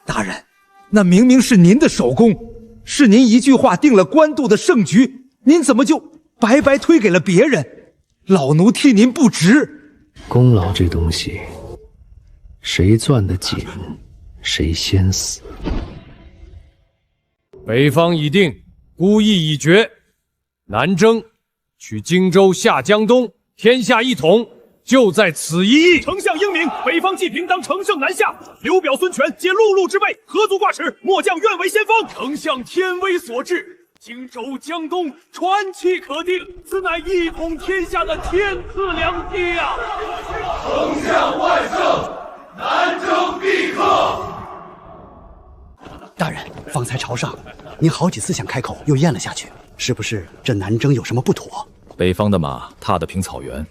大人，那明明是您的首功，是您一句话定了官渡的胜局，您怎么就白白推给了别人？老奴替您不值。功劳这东西，谁攥得紧，谁先死。北方已定，孤意已决，南征，取荆州，下江东，天下一统，就在此一役。丞相英明，北方既平，当乘胜南下。刘表、孙权皆碌碌之辈，何足挂齿？末将愿为先锋。丞相天威所至，荆州、江东传奇可定，此乃一统天下的天赐良机啊！丞相万胜，南征必克。大人，方才朝上，您好几次想开口，又咽了下去，是不是这南征有什么不妥？北方的马踏得平草原，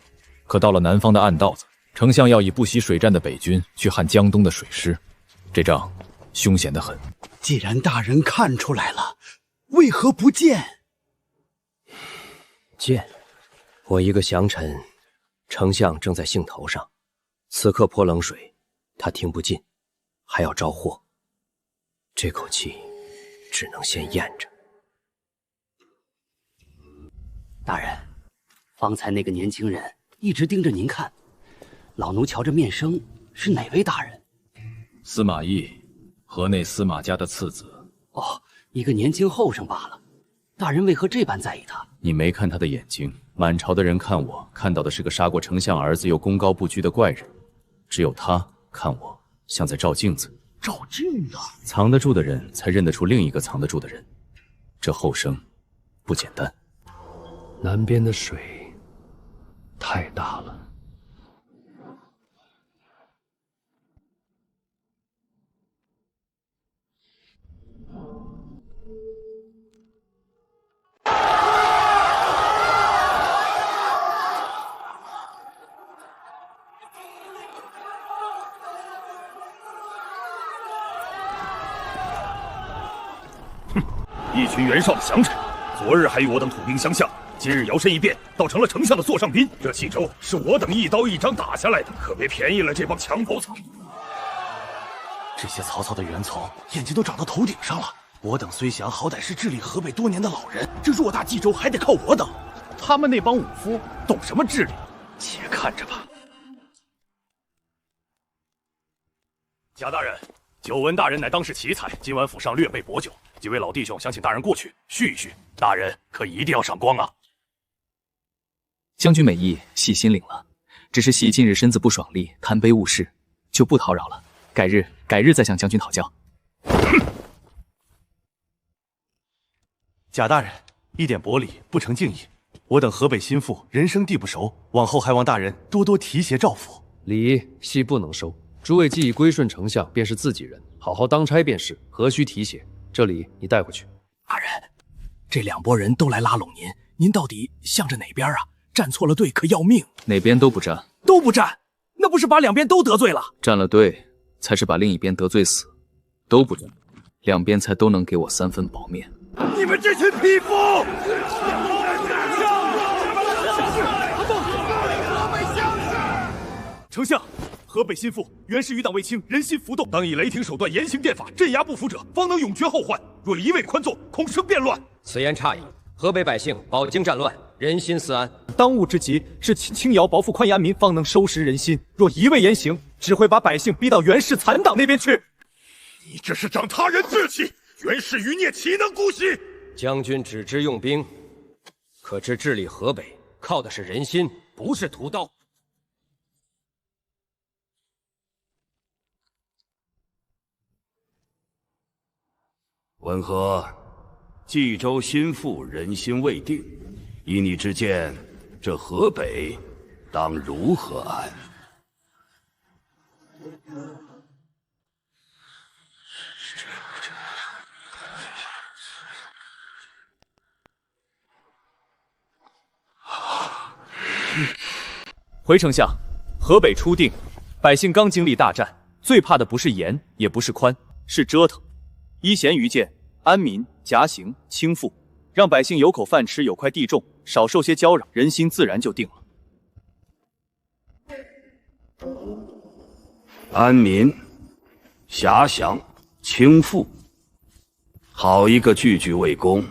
可到了南方的暗道子，丞相要以不惜水战的北军去撼江东的水师，这仗凶险得很。既然大人看出来了，为何不见？见，我一个降臣，丞相正在兴头上，此刻泼冷水，他听不进，还要招祸。这口气只能先咽着。大人，方才那个年轻人一直盯着您看，老奴瞧着面生，是哪位大人？司马懿，河内司马家的次子。哦，一个年轻后生罢了。大人为何这般在意他？你没看他的眼睛，满朝的人看我，看到的是个杀过丞相儿子又功高不居的怪人，只有他看我，像在照镜子。照镜子，藏得住的人才认得出另一个藏得住的人，这后生不简单。南边的水太大了。一群袁绍的降臣，昨日还与我等土兵相向，今日摇身一变，倒成了丞相的座上宾。这冀州是我等一刀一掌打下来的，可别便宜了这帮墙头草。这些曹操的袁曹眼睛都长到头顶上了。我等虽降，好歹是治理河北多年的老人，这偌大冀州还得靠我等。他们那帮武夫懂什么治理？且看着吧。贾大人，久闻大人乃当世奇才，今晚府上略备薄酒，几位老弟兄想请大人过去叙一叙，大人可一定要赏光啊！将军美意，细心领了。只是喜近日身子不爽利，贪杯误事，就不叨扰了。改日再向将军讨教。贾大人，一点薄礼不成敬意。我等河北心腹，人生地不熟，往后还望大人多多提携照拂。礼系不能收。诸位既已归顺丞相，便是自己人，好好当差便是，何须提携？这礼你带回去。大人，这两拨人都来拉拢您，您到底向着哪边啊？站错了队可要命。哪边都不站，都不站，那不是把两边都得罪了？站了队，才是把另一边得罪死。都不准，两边才都能给我3分薄面。你们这群匹夫！丞相，河北心腹原是余党卫青，人心浮动，当以雷霆手段严刑电法，镇压不服者，方能永绝后患。若一味宽纵，恐生变乱。此言差矣。河北百姓饱经战乱，人心思安。当务之急是轻徭薄赋，宽严民，方能收拾人心。若一味严刑，只会把百姓逼到袁氏残党那边去。你这是长他人志气，袁氏余孽岂能姑息？将军只知用兵，可知治理河北靠的是人心，不是屠刀。文和，冀州心腹人心未定，依你之见，这河北当如何安？回丞相，河北初定，百姓刚经历大战，最怕的不是严，也不是宽，是折腾。依贤愚见，安民、夹刑、轻赋，让百姓有口饭吃，有块地种，少受些娇扰，人心自然就定了。安民、遐想、轻赋，好一个句句为公。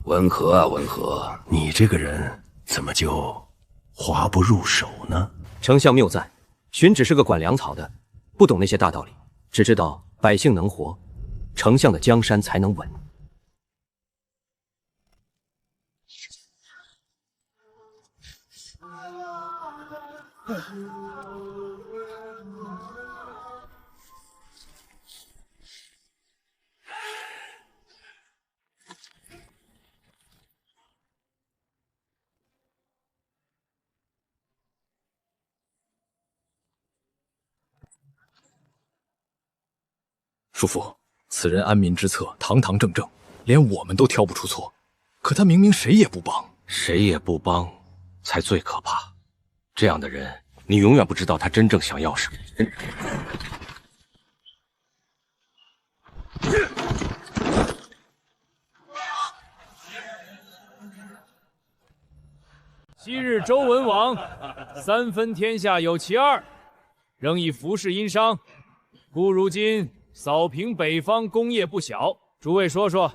文和啊，文和，你这个人怎么就华不入手呢？丞相谬赞，荀只是个管粮草的，不懂那些大道理，只知道百姓能活，丞相的江山才能稳。叔父，此人安民之策堂堂正正，连我们都挑不出错，可他明明谁也不帮。谁也不帮，才最可怕。这样的人，你永远不知道他真正想要什么。昔日周文王3分天下有其2，仍以服饰殷商，故如今扫平北方，功业不小。诸位说说，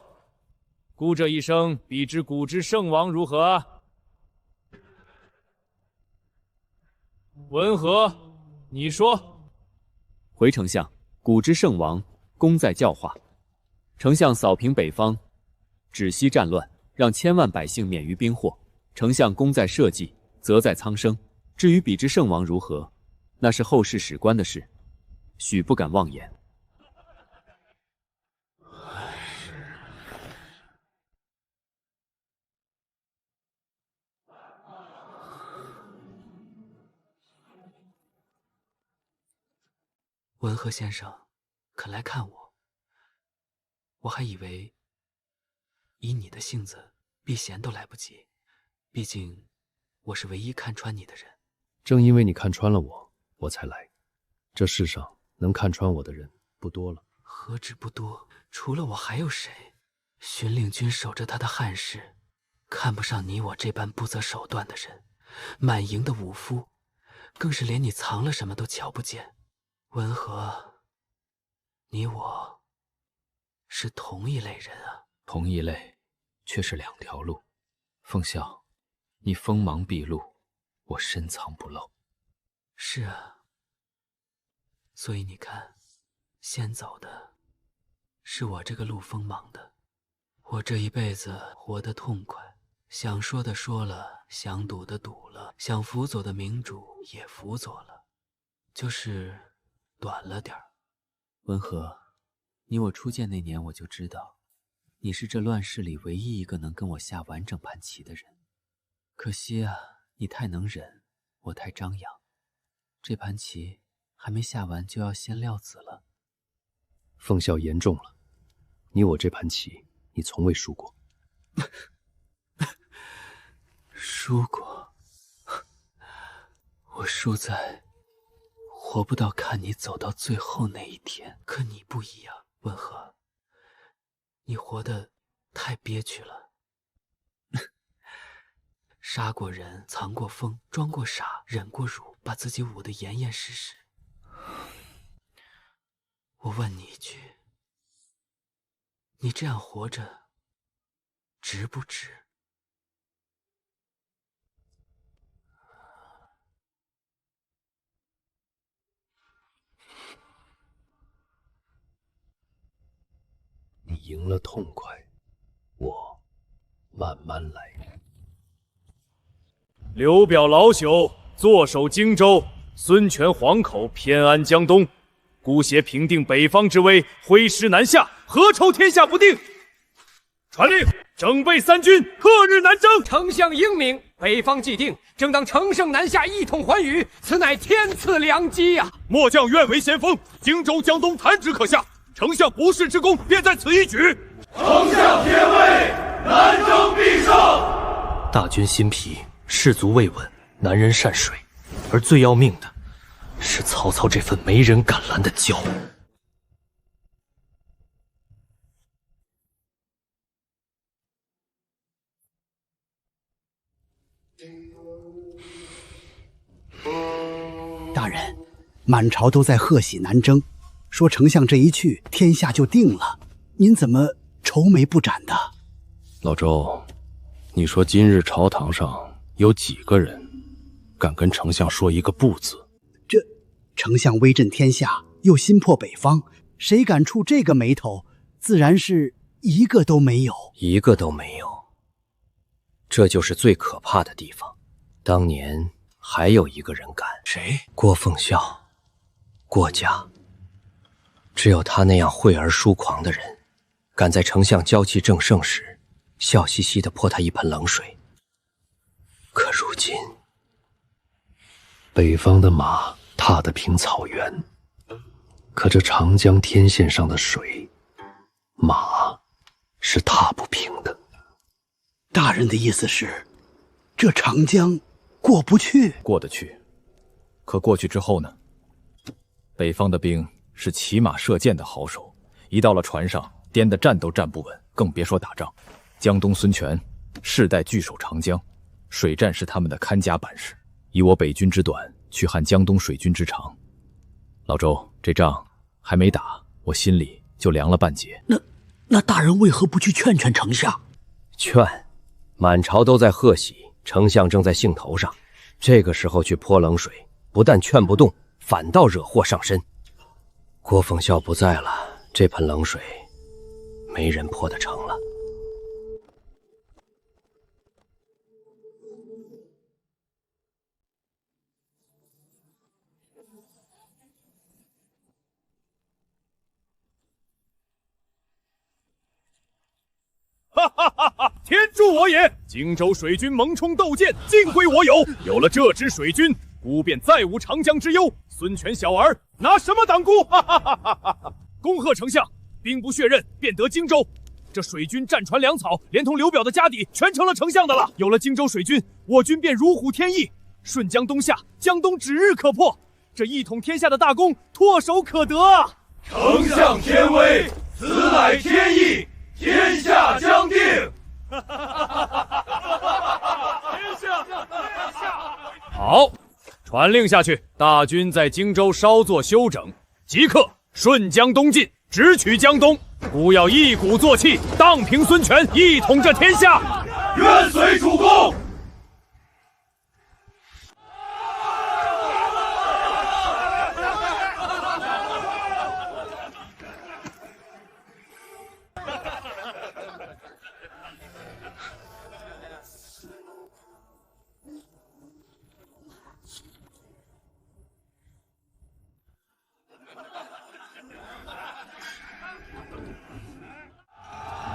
孤这一生比之古之圣王如何？文和，你说。回丞相，古之圣王，功在教化。丞相扫平北方，止息战乱，让千万百姓免于兵祸。丞相功在社稷，则在苍生。至于比之圣王如何，那是后世史官的事，许不敢妄言。文和先生肯来看我，我还以为以你的性子避嫌都来不及，毕竟我是唯一看穿你的人。正因为你看穿了我，我才来。这世上能看穿我的人不多了。何止不多，除了我还有谁？荀令君守着他的汉室，看不上你我这般不择手段的人。满营的武夫，更是连你藏了什么都瞧不见。文和，你我是同一类人啊。同一类，却是2条路。凤笑，你锋芒毕露，我深藏不露。是啊，所以你看，先走的是我这个路锋芒的。我这一辈子活得痛快，想说的说了，想赌的赌了，想辅佐的明主也辅佐了，就是短了点儿。文和，你我初见那年我就知道，你是这乱世里唯一一个能跟我下完整盘棋的人。可惜啊，你太能忍，我太张扬，这盘棋还没下完就要先撂子了。凤笑言重了，你我这盘棋，你从未输过。输过？我输在活不到看你走到最后那一天。可你不一样，文和，你活得太憋屈了。杀过人，藏过风，装过傻，忍过辱，把自己捂得严严实实。我问你一句，你这样活着，值不值？你赢了痛快，我慢慢来。刘表老朽坐守荆州，孙权惶口，偏安江东。姑协平定北方之危，挥师南下，何愁天下不定？传令，整备三军，克日南征。丞相英明，北方既定，正当乘胜南下，一统寰宇，此乃天赐良机呀！末将愿为先锋，荆州、江东弹指可下。丞相不世之功，便在此一举。丞相天威，南征必胜。大军心疲，士卒未稳，南人善水，而最要命的是曹操这份没人敢拦的骄傲。大人，满朝都在贺喜南征，说丞相这一去，天下就定了。您怎么愁眉不展的？老周，你说今日朝堂上有几个人敢跟丞相说一个不字？这丞相威震天下，又心魄北方，谁敢触这个眉头？自然是一个都没有，一个都没有。这就是最可怕的地方。当年还有一个人敢，谁？郭奉孝，郭家。只有他那样慧而疏狂的人，敢在丞相娇气正盛时，笑嘻嘻地泼他一盆冷水。可如今，北方的马踏得平草原，可这长江天线上的水，马是踏不平的。大人的意思是，这长江过不去？过得去，可过去之后呢？北方的兵是骑马射箭的好手，一到了船上，颠的站都站不稳，更别说打仗。江东孙权世代据守长江，水战是他们的看家本事。以我北军之短，去撼江东水军之长。老周，这仗还没打，我心里就凉了半截。那大人为何不去劝劝丞相？劝？满朝都在贺喜，丞相正在兴头上，这个时候去泼冷水，不但劝不动，反倒惹祸上身。郭奉孝不在了，这盆冷水没人泼得成了。哈哈哈哈！天助我也！荆州水军蒙冲斗舰，尽归我有。有了这支水军，孤便再无长江之忧。孙权小儿拿什么挡孤？哈哈哈哈哈哈！恭贺丞相，兵不血刃便得荆州。这水军战船粮草，连同刘表的家底，全成了丞相的了。有了荆州水军，我军便如虎添翼，顺江东下，江东指日可破。这一统天下的大功，唾手可得啊！丞相天威，此乃天意。天下将定。好，传令下去，大军在荆州稍作休整，即刻顺江东进，直取江东。勿要一鼓作气，荡平孙权，一统这天下。愿随主公。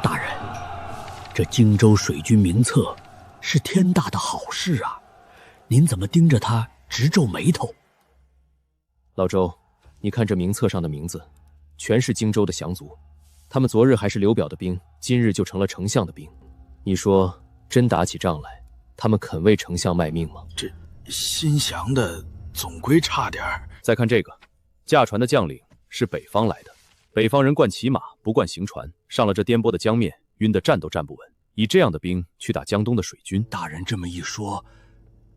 大人，这荆州水军名册是天大的好事啊，您怎么盯着他直皱眉头？老周，你看这名册上的名字，全是荆州的降卒，他们昨日还是刘表的兵，今日就成了丞相的兵。你说真打起仗来，他们肯为丞相卖命吗？这心降的总归差点儿。再看这个，驾船的将领是北方来的，北方人惯骑马，不惯行船，上了这颠簸的江面，晕得站都站不稳。以这样的兵去打江东的水军，大人这么一说，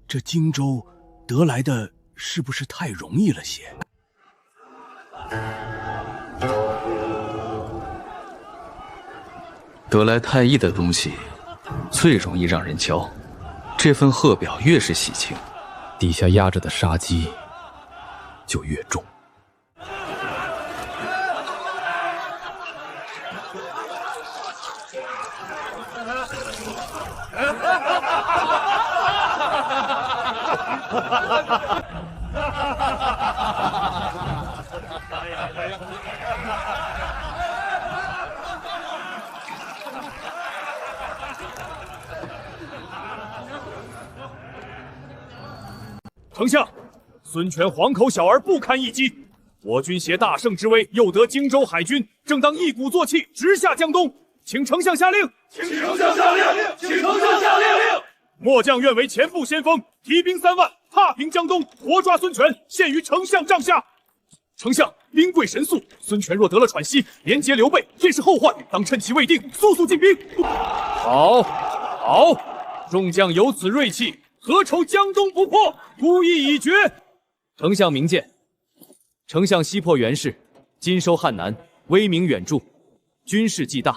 这荆州得来的是不是太容易了些？得来太易的东西，最容易让人骄。这份贺表越是喜庆，底下压着的杀机就越重。丞相，孙权黄口小儿不堪一击，我军携大胜之威，又得荆州海军，正当一鼓作气，直下江东。请丞相下令！请丞相下令！请丞相下令！末将愿为前部先锋，提兵3万，踏平江东，活抓孙权，献于丞相帐下。丞相，兵贵神速，孙权若得了喘息，连接刘备，便是后患，当趁其未定，速速进兵。好，众将有此锐气，何愁江东不破？孤意已决。丞相明鉴。丞相西破袁氏，今收汉南，威名远著，军事既大。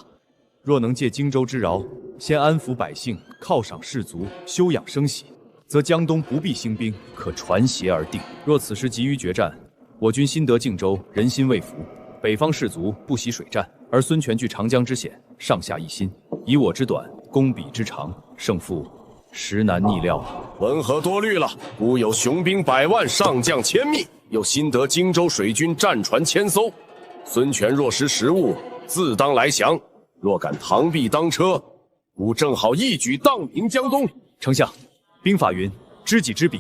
若能借荆州之饶，先安抚百姓，犒赏士卒，休养生息，则江东不必兴兵，可传撷而定。若此时急于决战，我军新得荆州，人心未服，北方士卒不习水战，而孙权据长江之险，上下一心。以我之短，攻彼之长，胜负实难逆料啊！文和多虑了，孤有雄兵100万，上将1000密，又新得荆州水军战船1000艘。孙权若识时务，自当来降。若敢螳臂当车，吾正好一举荡平江东。丞相，兵法云：知己知彼。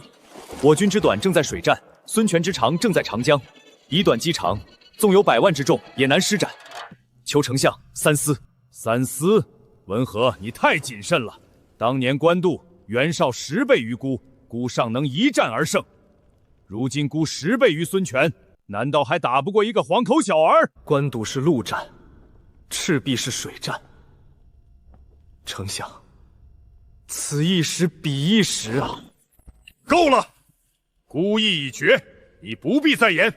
我军之短正在水战，孙权之长正在长江。以短击长，纵有100万之众，也难施展。求丞相三思。三思？文和，你太谨慎了。当年官渡，袁绍10倍于孤，孤尚能一战而胜。如今孤10倍于孙权，难道还打不过一个黄口小儿？官渡是陆战，赤壁是水战。丞相，此一时彼一时啊！够了，孤意已决，你不必再言。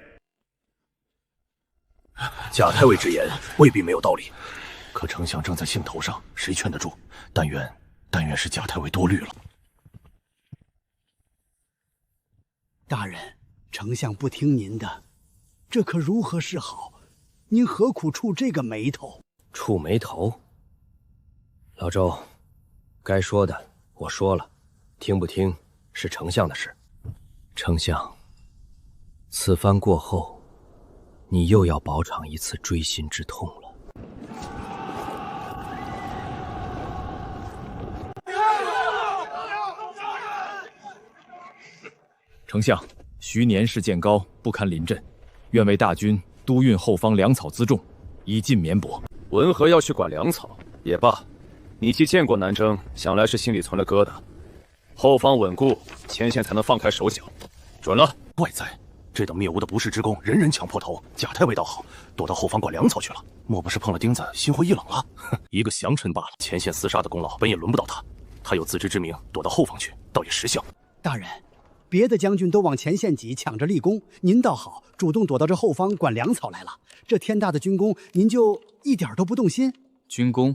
贾太尉之言未必没有道理，可丞相正在兴头上，谁劝得住？但愿是贾太尉多虑了。大人，丞相不听您的，这可如何是好？您何苦触这个眉头？触眉头？老周，该说的我说了，听不听是丞相的事。丞相，此番过后，你又要饱尝一次锥心之痛了。丞相，徐年事渐高，不堪临阵，愿为大军督运后方粮草辎重，以尽绵薄。文和要去管粮草也罢，你既见过南征，想来是心里存了疙瘩。后方稳固，前线才能放开手脚。准了。怪哉，这等灭吴的不世之功，人人抢破头。贾太尉倒好，躲到后方管粮草去了。莫不是碰了钉子，心灰意冷了？一个降臣罢了，前线厮杀的功劳本也轮不到他。他有自知之明，躲到后方去，倒也识相。大人，别的将军都往前线挤，抢着立功，您倒好，主动躲到这后方管粮草来了。这天大的军功，您就一点都不动心？军功，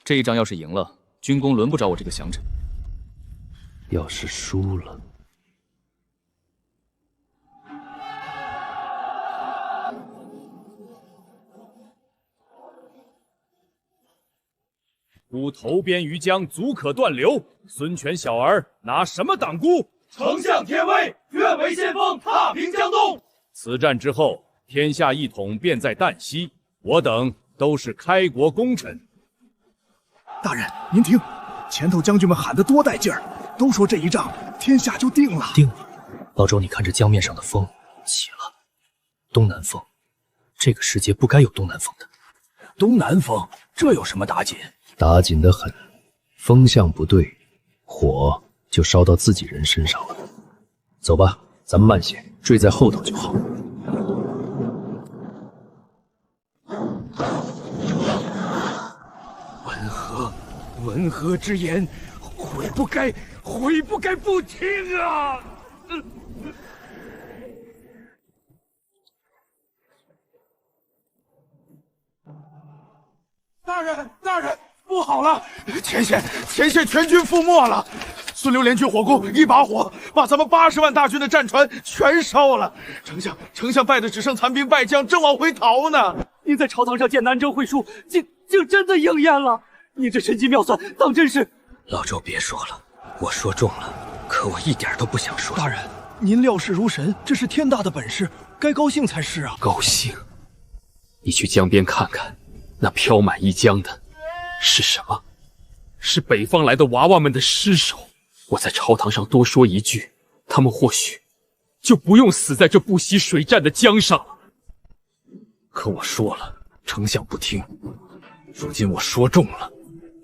这一仗要是赢了，军功轮不着我这个降臣；要是输了，孤投鞭于江，足可断流。孙权小儿拿什么挡孤？丞相天威，愿为先锋，踏平江东。此战之后，天下一统便在旦夕，我等都是开国功臣。大人，您听，前头将军们喊得多带劲儿，都说这一仗天下就定了。定了。老周，你看这江面上的风起了，东南风。这个世界不该有东南风的。东南风，这有什么打紧？打紧得很，风向不对，火就烧到自己人身上了。走吧，咱们慢些，追在后头就好。文和之言，悔不该不听啊！大人，不好了！前线全军覆没了，孙刘联军火攻一把火把咱们80万大军的战船全烧了。丞相败的只剩残兵败将，正往回逃呢。您在朝堂上见南征会书，竟真的应验了。您这神机妙算，当真是……老周别说了，我说中了，可我一点都不想说。大人，您料事如神，这是天大的本事，该高兴才是啊！高兴？你去江边看看，那飘满一江的是什么？是北方来的娃娃们的尸首。我在朝堂上多说一句，他们或许就不用死在这不惜水战的江上了。可我说了，丞相不听。如今我说中了，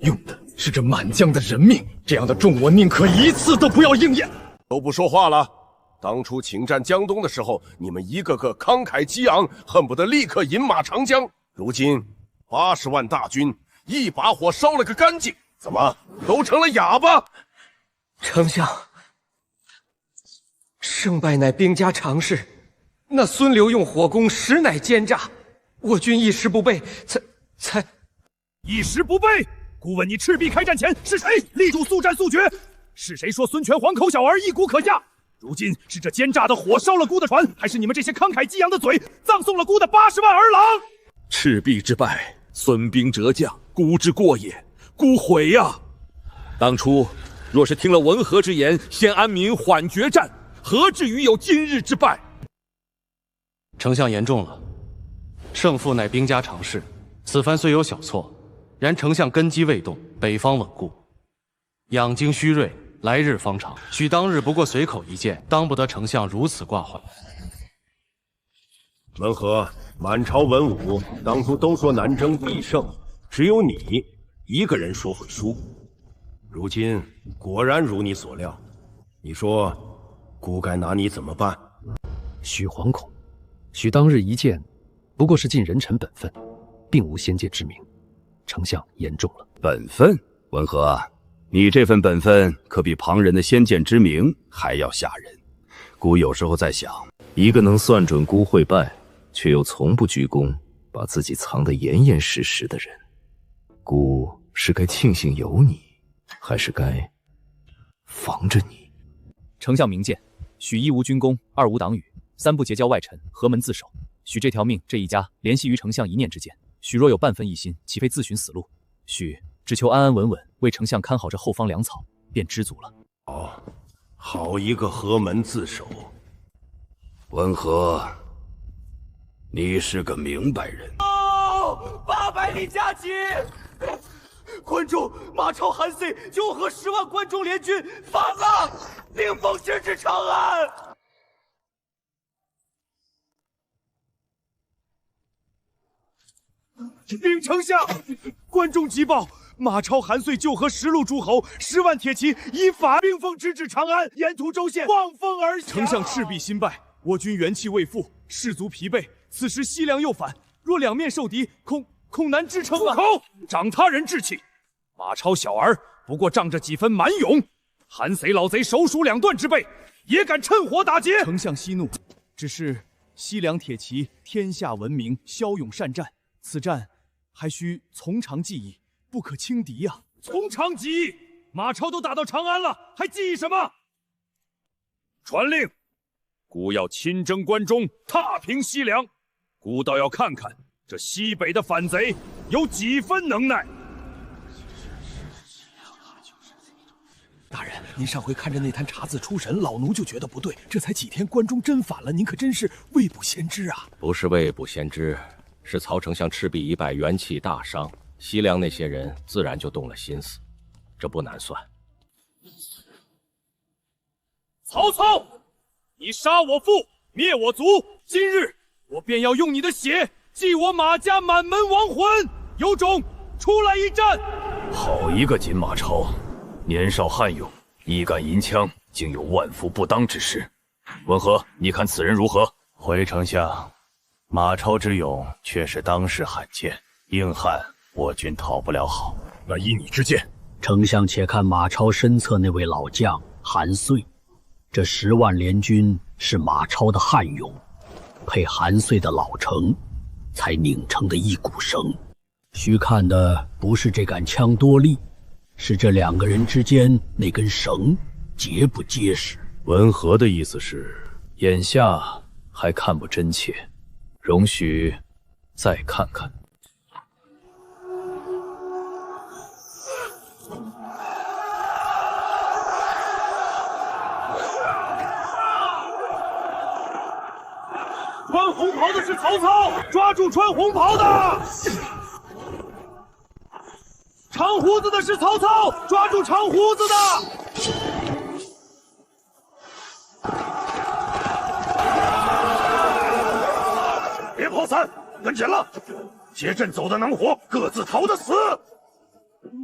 用的是这满江的人命，这样的重我宁可一次都不要应验。都不说话了。当初请战江东的时候，你们一个个慷慨激昂，恨不得立刻饮马长江。如今80万大军一把火烧了个干净，怎么都成了哑巴？丞相，胜败乃兵家常事，那孙刘用火攻实乃奸诈，我军一时不备，才一时不备。顾问你赤壁开战前是谁力主速战速决？是谁说孙权黄口小儿一鼓可下？如今是这奸诈的火烧了孤的船，还是你们这些慷慨激昂的嘴葬送了孤的80万儿郎？赤壁之败，损兵折将，孤之过也，孤悔呀！当初若是听了文和之言，先安民缓决战，何至于有今日之败？丞相言重了，胜负乃兵家常事，此番虽有小错，然丞相根基未动，北方稳固，养精蓄锐，来日方长。许当日不过随口一谏，当不得丞相如此挂怀。文和，满朝文武当初都说南征必胜，只有你一个人说会输。如今果然如你所料，你说孤该拿你怎么办？许惶恐，许当日一谏，不过是尽人臣本分，并无先见之明。丞相言重了。本分，文和，你这份本分可比旁人的先见之明还要吓人。孤有时候在想，一个能算准孤会败，却又从不居功，把自己藏得严严实实的人，孤是该庆幸有你，还是该防着你？丞相明鉴，许一无军功，二无党羽，三不结交外臣，何门自守？许这条命，这一家联系于丞相一念之间。许若有半分异心，岂非自寻死路？许只求安安稳稳，为丞相看好这后方粮草，便知足了。好一个何门自守！文和，你是个明白人。哦，800里加急！关中马超、韩遂就和10万关中联军发浪，令奉直至长安。禀丞相，关中急报，马超、韩遂就和10路诸侯10万铁骑依法兵锋直至长安，沿途州县望风而降。丞相赤壁新败，我军元气未复，士卒疲惫，此时西凉又反，若两面受敌，恐难支撑啊！住口！长他人志气！马超小儿不过仗着几分蛮勇，韩贼老贼手鼠两断之辈，也敢趁火打劫。丞相息怒，只是西凉铁骑天下闻名，骁勇善战，此战还需从长计议，不可轻敌呀！从长计议，马超都打到长安了，还计议什么？传令，孤要亲征关中，踏平西凉。孤倒要看看这西北的反贼有几分能耐。大人，您上回看着那摊茶字出神，老奴就觉得不对。这才几天，关中真反了，您可真是未卜先知啊！不是未卜先知，是曹丞相赤壁一败，元气大伤，西凉那些人自然就动了心思，这不难算。曹操，你杀我父，灭我族，今日我便要用你的血祭我马家满门亡魂！有种，出来一战！好一个锦马超！年少悍勇，一杆银枪，竟有万夫不当之势。文和，你看此人如何？回丞相，马超之勇确实当世罕见，硬汉我军讨不了好。那依你之见，丞相且看马超身侧那位老将韩遂，这10万联军是马超的悍勇，配韩遂的老成，才拧成的一股绳。需看的不是这杆枪多利，是这2个人之间那根绳结不结实。文和的意思是，眼下还看不真切，容许再看看。穿红袍的是曹操，抓住穿红袍的！长胡子的是曹操，抓住长胡子的！别跑散，跟紧了！结阵走的能活，各自逃的死！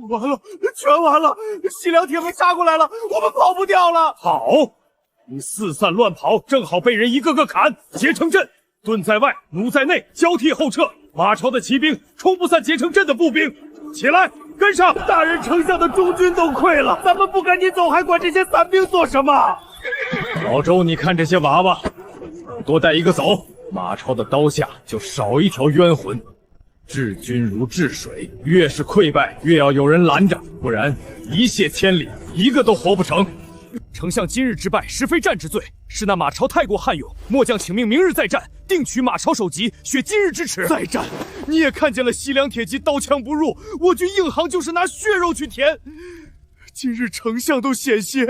完了，全完了！西凉铁们杀过来了，我们跑不掉了！好，你四散乱跑，正好被人一个个砍。结成阵，盾在外，弩在内，交替后撤。马超的骑兵冲不散结成阵的步兵，起来，跟上！大人，丞相的中军都溃了，咱们不赶紧走，还管这些散兵做什么？老周，你看这些娃娃，多带一个走，马超的刀下就少一条冤魂。治军如治水，越是溃败，越要有人拦着，不然一泻千里，一个都活不成。丞相今日之败，实非战之罪，是那马超太过悍勇。末将请命明日再战，定取马超首级，雪今日之耻。再战！你也看见了西凉铁骑刀枪不入，我军硬行就是拿血肉去填。今日丞相都险些，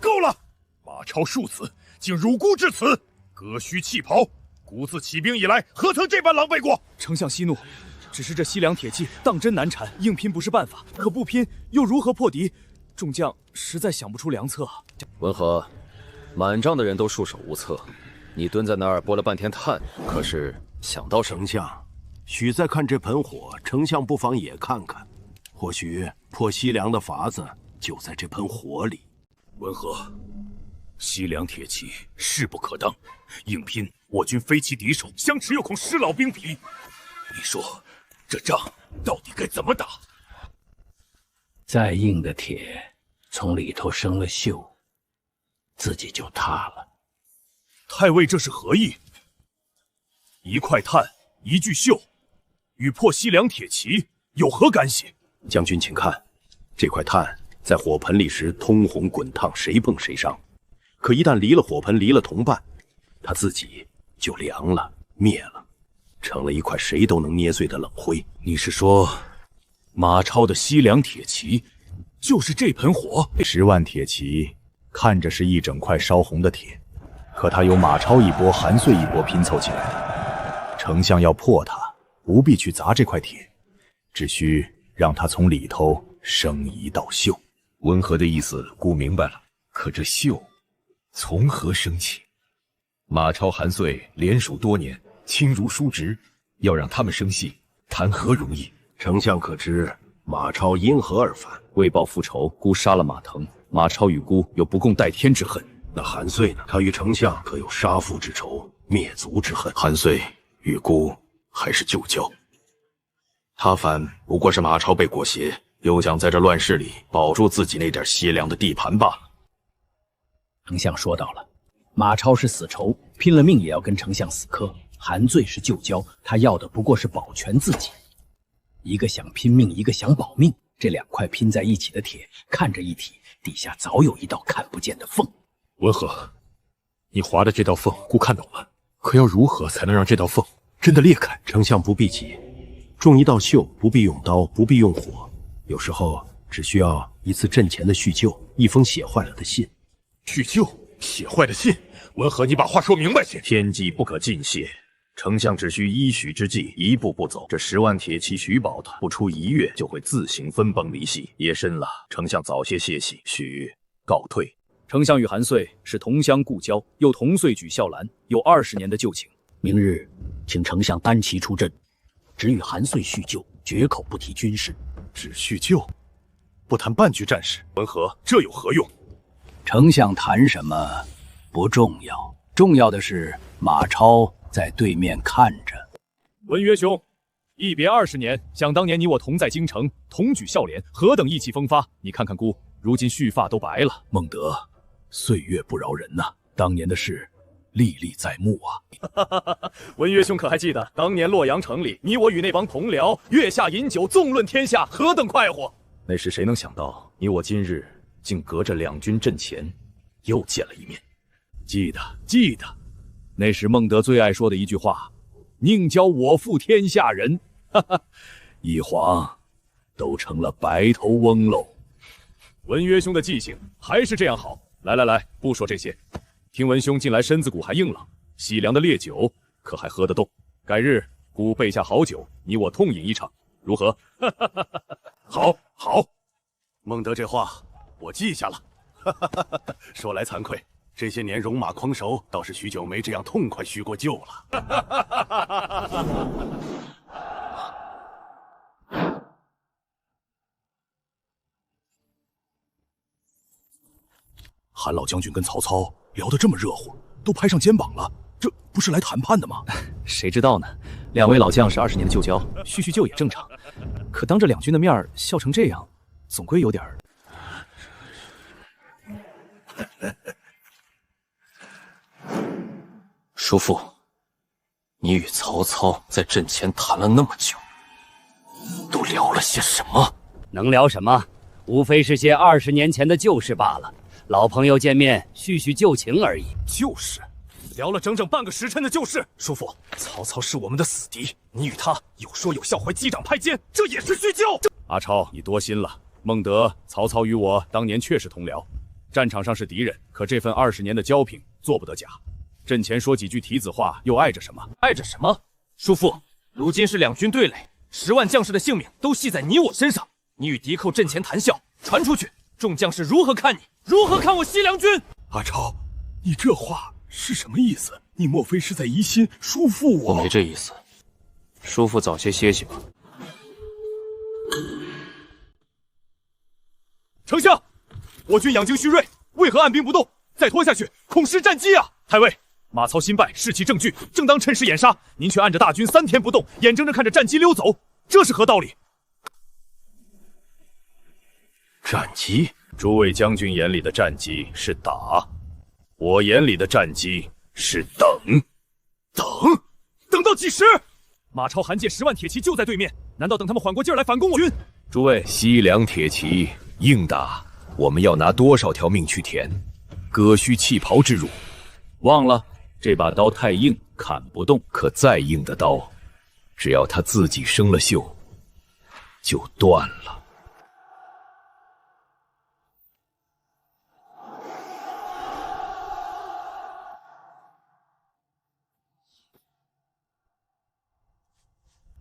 够了！马超庶子，竟辱孤至此，割须弃袍。古自起兵以来，何曾这般狼狈过？丞相息怒，只是这西凉铁骑当真难缠，硬拼不是办法，可不拼又如何破敌？众将实在想不出良策。文和，满帐的人都束手无策，你蹲在那儿拨了半天炭，可是想到丞相，许再看这盆火，丞相不妨也看看，或许破西凉的法子就在这盆火里。文和，西凉铁骑势不可当，硬拼我军非其敌手，相持又恐失老兵疲。你说这仗到底该怎么打？再硬的铁，从里头生了锈，自己就塌了。太尉这是何意？一块炭，一具锈，与破西凉铁骑有何干系？将军请看，这块炭在火盆里时通红滚烫，谁碰谁伤；可一旦离了火盆，离了同伴，它自己就凉了，灭了，成了一块谁都能捏碎的冷灰。你是说，马超的西凉铁骑就是这盆火？10万铁骑看着是一整块烧红的铁，可它由马超一波、韩遂一波拼凑起来的。丞相要破它，不必去砸这块铁，只需让它从里头生一道锈。温和的意思顾明白了，可这锈从何升起？马超、韩遂联署多年，亲如叔侄，要让他们生系，谈何容易？丞相可知马超因何而反？为报复仇，孤杀了马腾。马超与孤有不共戴天之恨。那韩遂呢？他与丞相可有杀父之仇、灭族之恨？韩遂与孤还是旧交，他反不过是马超被裹挟，又想在这乱世里保住自己那点西凉的地盘罢了。丞相说到了，马超是死仇，拼了命也要跟丞相死磕；韩遂是旧交，他要的不过是保全自己。一个想拼命，一个想保命，这2块拼在一起的铁，看着一体，底下早有一道看不见的缝。文和，你划的这道缝，孤看懂了，可要如何才能让这道缝真的裂开？丞相不必急，中一道锈不必用刀，不必用火，有时候只需要一次阵前的叙旧，一封写坏了的信。叙旧？写坏的信？文和，你把话说明白些。天机不可尽泄。丞相只需依许之计，一步步走。这10万铁骑许保他，不出1月就会自行分崩离析。夜深了，丞相早些歇息，许告退。丞相与韩遂是同乡故交，又同岁举孝栏，有20年的旧情。明日，请丞相单骑出阵，只与韩遂叙旧，绝口不提军事。只叙旧，不谈半句战事。文和，这有何用？丞相谈什么不重要，重要的是马超在对面看着。文约兄，一别20年，想当年你我同在京城，同举孝廉，何等意气风发！你看看姑，如今须发都白了。孟德，岁月不饶人呐，当年的事历历在目啊。文约兄可还记得当年洛阳城里，你我与那帮同僚月下饮酒，纵论天下，何等快活！那时谁能想到，你我今日竟隔着两军阵前又见了一面。记得，那是孟德最爱说的一句话：“宁教我负天下人。”哈哈，一晃都成了白头翁喽。文约兄的记性还是这样好。来，不说这些。听文兄近来身子骨还硬朗，西凉的烈酒可还喝得动？改日姑备下好酒，你我痛饮一场，如何？好，孟德这话我记下了。说来惭愧，这些年戎马匡守，倒是许久没这样痛快叙过旧了。韩老将军跟曹操聊得这么热乎，都拍上肩膀了，这不是来谈判的吗？谁知道呢？两位老将是20年的旧交，叙旧也正常。可当着两军的面笑成这样，总归有点儿。叔父，你与曹操在阵前谈了那么久，都聊了些什么？能聊什么？无非是些20年前的旧事罢了。老朋友见面，叙叙旧情而已。旧事，聊了整整半个时辰的旧事。叔父，曹操是我们的死敌，你与他有说有笑，怀击掌拍肩，这也是叙旧。阿超，你多心了。孟德、曹操与我当年确是同僚，战场上是敌人，可这份20年的交情做不得假。阵前说几句体子话，又碍着什么？碍着什么？叔父，如今是两军对垒，10万将士的性命都系在你我身上。你与敌寇阵前谈笑，传出去，众将士如何看你？如何看我西凉军？阿超，你这话是什么意思？你莫非是在疑心叔父我？我没这意思。叔父早些歇息吧。丞相，我军养精蓄锐，为何按兵不动？再拖下去，恐失战机啊！太尉，马超新败，士气正聚，正当趁势掩杀，您却按着大军3天不动，眼睁睁看着战机溜走，这是何道理？战机？诸位将军眼里的战机是打，我眼里的战机是等。等到几时？马超、韩介10万铁骑就在对面，难道等他们缓过劲儿来反攻我军？诸位，西凉铁骑硬打，我们要拿多少条命去填？割须弃袍之辱。忘了，这把刀太硬，砍不动。可再硬的刀，只要他自己生了锈，就断了。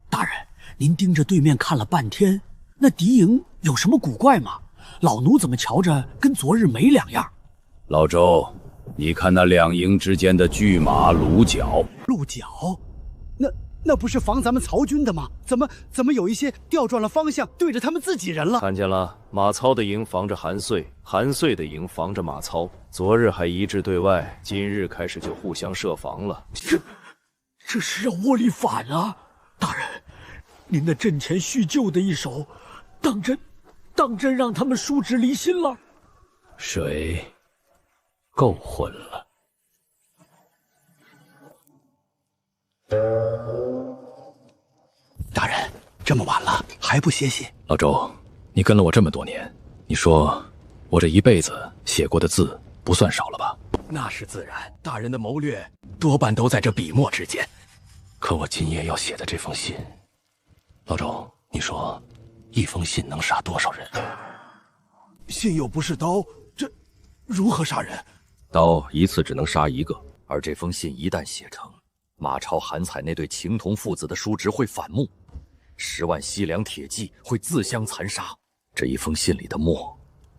大人，您盯着对面看了半天，那敌营有什么古怪吗？老奴怎么瞧着跟昨日没两样？老周，你看那两营之间的巨马鹿角。鹿角？那不是防咱们曹军的吗？怎么有一些调转了方向，对着他们自己人了？看见了，马操的营防着韩遂，韩遂的营防着马操。昨日还一致对外，今日开始就互相设防了。这是让窝里反啊！大人，您那阵前叙旧的一手，当真让他们叔侄离心了？水够混了。大人，这么晚了还不歇息？老周，你跟了我这么多年，你说我这一辈子写过的字不算少了吧？那是自然，大人的谋略多半都在这笔墨之间。可我今夜要写的这封信，老周，你说一封信能杀多少人？信又不是刀，这如何杀人？刀一次只能杀一个，而这封信一旦写成，马超、韩采那对情同父子的叔侄会反目，10万西凉铁骑会自相残杀。这一封信里的墨，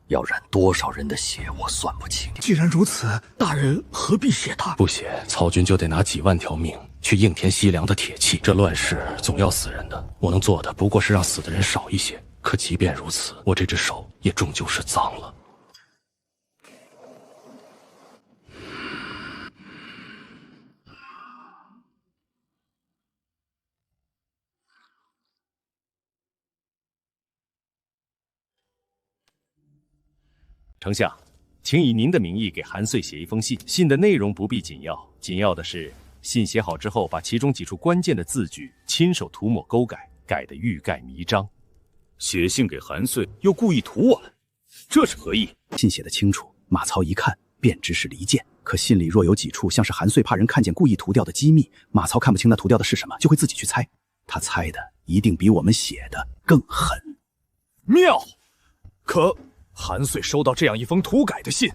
要染多少人的血，我算不清。既然如此，大人何必写它？不写，曹军就得拿几万条命去应填西凉的铁骑。这乱世总要死人的，我能做的不过是让死的人少一些。可即便如此，我这只手也终究是脏了。丞相，请以您的名义给韩遂写一封信，信的内容不必紧要，紧要的是信写好之后，把其中几处关键的字句亲手涂抹勾改，改得欲盖弥彰。写信给韩遂，又故意涂我们，这是何意？信写的清楚，马超一看便知是离间。可信里若有几处像是韩遂怕人看见故意涂掉的机密，马超看不清那涂掉的是什么，就会自己去猜。他猜的一定比我们写的更狠。妙！可韩遂收到这样一封涂改的信，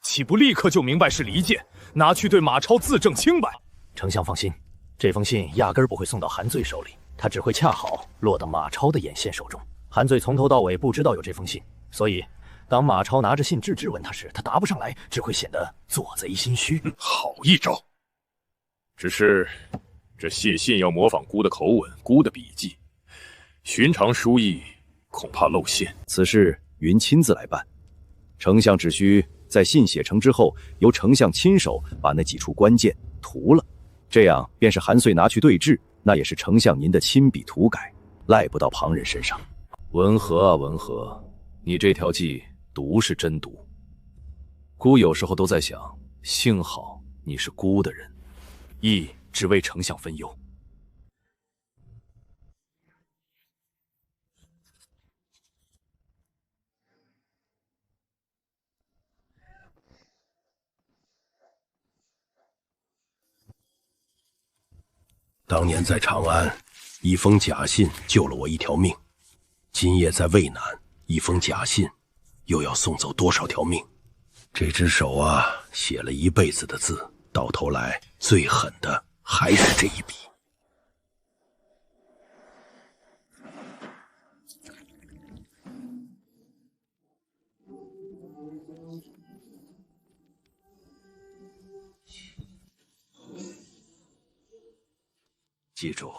岂不立刻就明白是离间，拿去对马超自证清白？丞相放心，这封信压根儿不会送到韩遂手里，他只会恰好落到马超的眼线手中。韩遂从头到尾不知道有这封信，所以当马超拿着信质问他时，他答不上来，只会显得做贼心虚。好一招！只是这写信要模仿孤的口吻、孤的笔迹，寻常书意恐怕露馅。此事云亲自来办，丞相只需在信写成之后，由丞相亲手把那几处关键涂了，这样便是韩遂拿去对质，那也是丞相您的亲笔涂改，赖不到旁人身上。文和啊文和，你这条计毒是真毒。孤有时候都在想，幸好你是孤的人，亦只为丞相分忧。当年在长安，一封假信救了我一条命，今夜在渭南，一封假信又要送走多少条命？这只手啊，写了一辈子的字，到头来最狠的还是这一笔。记住，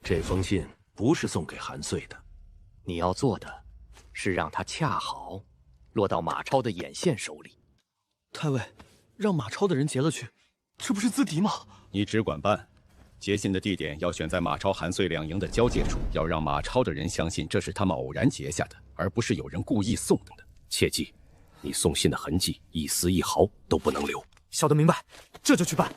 这封信不是送给韩遂的，你要做的是让他恰好落到马超的眼线手里。太尉，让马超的人劫了去，这不是自敌吗？你只管办，劫信的地点要选在马超、韩遂两营的交界处，要让马超的人相信这是他们偶然劫下的，而不是有人故意送的。切记，你送信的痕迹一丝一毫都不能留。小的明白，这就去办。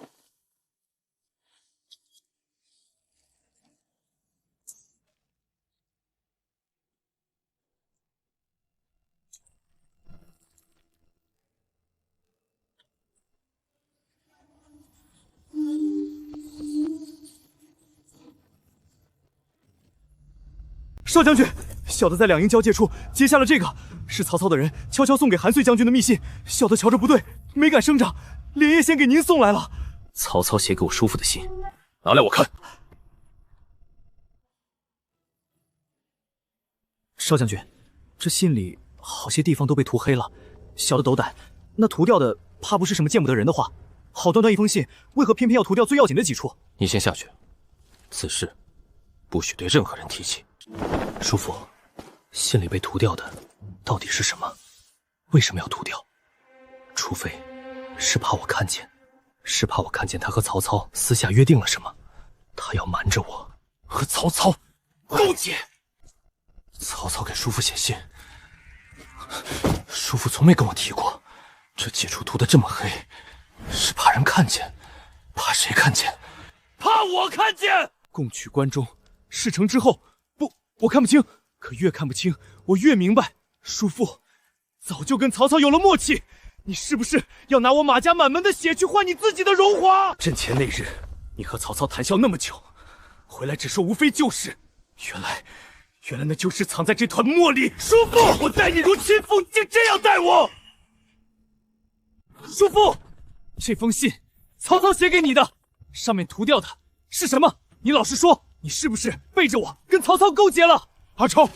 少将军，小的在两营交界处截下了这个，是曹操的人悄悄送给韩遂将军的密信。小的瞧着不对，没敢声张，连夜先给您送来了。曹操写给我叔父的信，拿来我看。少将军，这信里好些地方都被涂黑了，小的斗胆，那涂掉的怕不是什么见不得人的话。好端端一封信，为何偏偏要涂掉最要紧的几处？你先下去，此事不许对任何人提起。叔父，信里被涂掉的到底是什么？为什么要涂掉？除非是怕我看见，是怕我看见他和曹操私下约定了什么，他要瞒着我。和曹操勾结？曹操给叔父写信，叔父从没跟我提过。这几处涂得这么黑，是怕人看见，怕谁看见？怕我看见！共取关中，事成之后，我看不清，可越看不清，我越明白，叔父早就跟曹操有了默契。你是不是要拿我马家满门的血去换你自己的荣华？阵前那日，你和曹操谈笑那么久，回来只说无非旧事，原来那旧事藏在这团墨里。叔父，我待你如亲父，竟这样待我！叔父，这封信曹操写给你的，上面涂掉的是什么？你老实说，你是不是背着我跟曹操勾结了？阿超，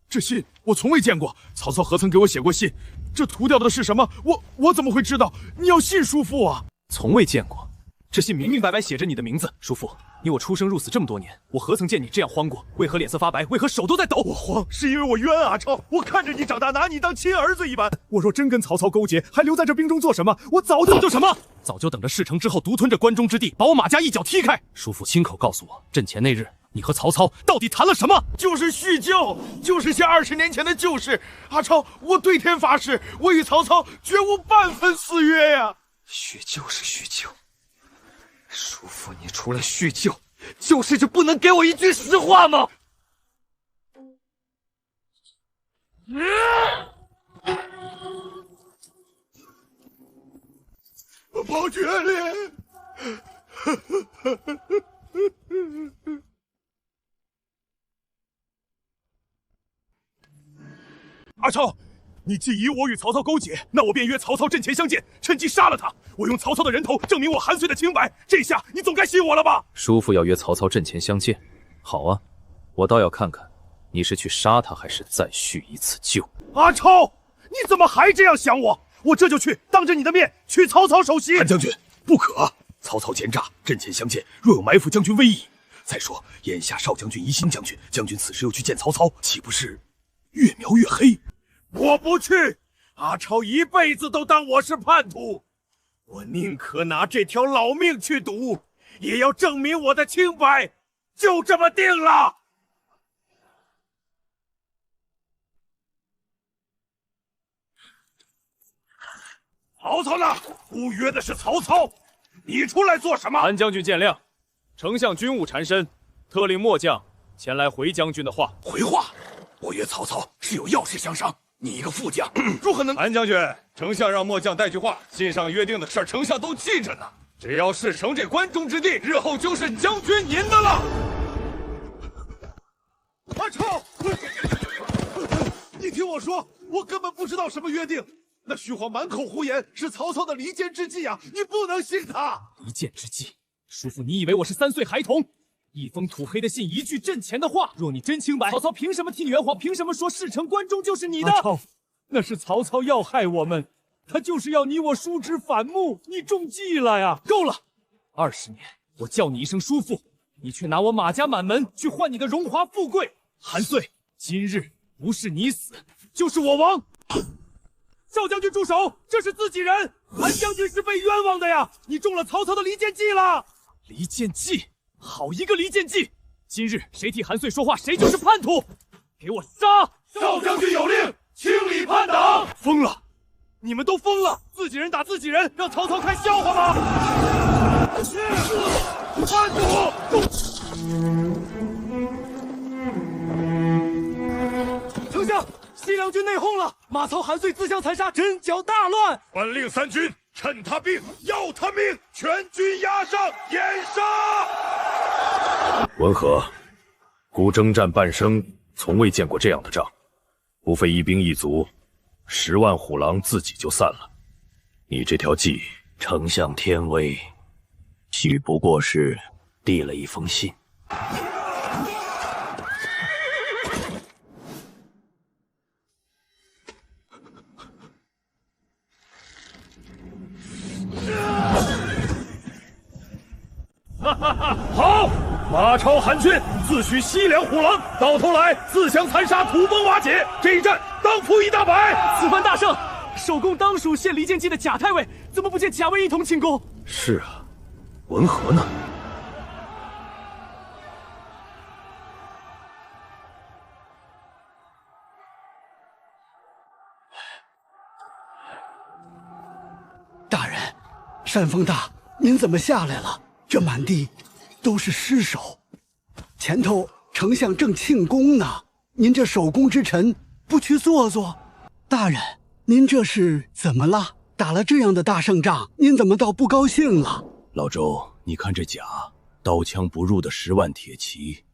这信我从未见过，曹操何曾给我写过信？这涂掉的是什么？我怎么会知道？你要信叔父啊！从未见过，这信明明白白写着你的名字。叔父，你我出生入死这么多年，我何曾见你这样慌过？为何脸色发白？为何手都在抖？我慌是因为我冤阿超，我看着你长大，拿你当亲儿子一般。我若真跟曹操勾结，还留在这兵中做什么？我早就什么？早就等着事成之后独吞这关中之地，把我马家一脚踢开。叔父亲口告诉我，阵前那日你和曹操到底谈了什么？就是叙旧，就是些20年前的旧事。阿超，我对天发誓，我与曹操绝无半分私约呀！叙旧是叙旧，叔父，你除了叙旧，就不能给我一句实话吗？包决裂！阿超，你既疑我与曹操勾结，那我便约曹操阵前相见，趁机杀了他。我用曹操的人头证明我韩遂的清白，这下你总该信我了吧？叔父要约曹操阵前相见，好啊，我倒要看看你是去杀他，还是再叙一次旧。阿超，你怎么还这样想我？我这就去，当着你的面取曹操首级。韩将军，不可！曹操奸诈，阵前相见，若有埋伏将军威仪。再说，眼下少将军疑心将军，将军此时又去见曹操，岂不是越描越黑？我不去！阿超一辈子都当我是叛徒，我宁可拿这条老命去赌，也要证明我的清白。就这么定了。曹操呢？不约的是曹操，你出来做什么？韩将军见谅，丞相军务缠身，特令末将前来回将军的话。回话？我约曹操是有要事相商，你一个副将，如何能？韩将军，丞相让末将带句话，信上约定的事，丞相都记着呢。只要事成这关中之地，日后就是将军您的了。阿超，你听我说，我根本不知道什么约定。那徐晃满口胡言，是曹操的离间之计啊！你不能信他。离间之计？叔父，你以为我是3岁孩童？一封土黑的信，一句阵前的话。若你真清白，曹操凭什么替你圆谎？凭什么说事成关中就是你的？阿超，那是曹操要害我们，他就是要你我叔侄反目，你中计了呀！够了，20年我叫你一声叔父，你却拿我马家满门去换你的荣华富贵。韩遂，今日不是你死，就是我亡。少将军住手！这是自己人，韩将军是被冤枉的呀！你中了曹操的离间计了。离间计？好一个离间计！今日谁替韩遂说话，谁就是叛徒！给我杀！少将军有令，清理叛党！疯了！你们都疯了！自己人打自己人，让曹操看笑话吗？叛徒！丞相，西凉军内讧了，马超、韩遂自相残杀，阵脚大乱。传令3军，趁他病，要他命，全军压上，掩杀！文和，孤征战半生，从未见过这样的仗，不费一兵一卒，10万虎狼自己就散了。你这条计，丞相天威，许不过是递了一封信。好，马超、韩军自诩西凉虎狼，到头来自相残杀，土崩瓦解，这一战当铺1大百。此番大胜，首功当属献离间计的贾太尉，怎么不见贾魏一同庆功？是啊，文和呢？大人，山风大，您怎么下来了？这满地都是尸首，前头丞相正庆功呢，您这守宫之臣不去坐坐？大人，您这是怎么了？打了这样的大胜仗，您怎么倒不高兴了？老周，你看这甲刀枪不入的10万铁骑，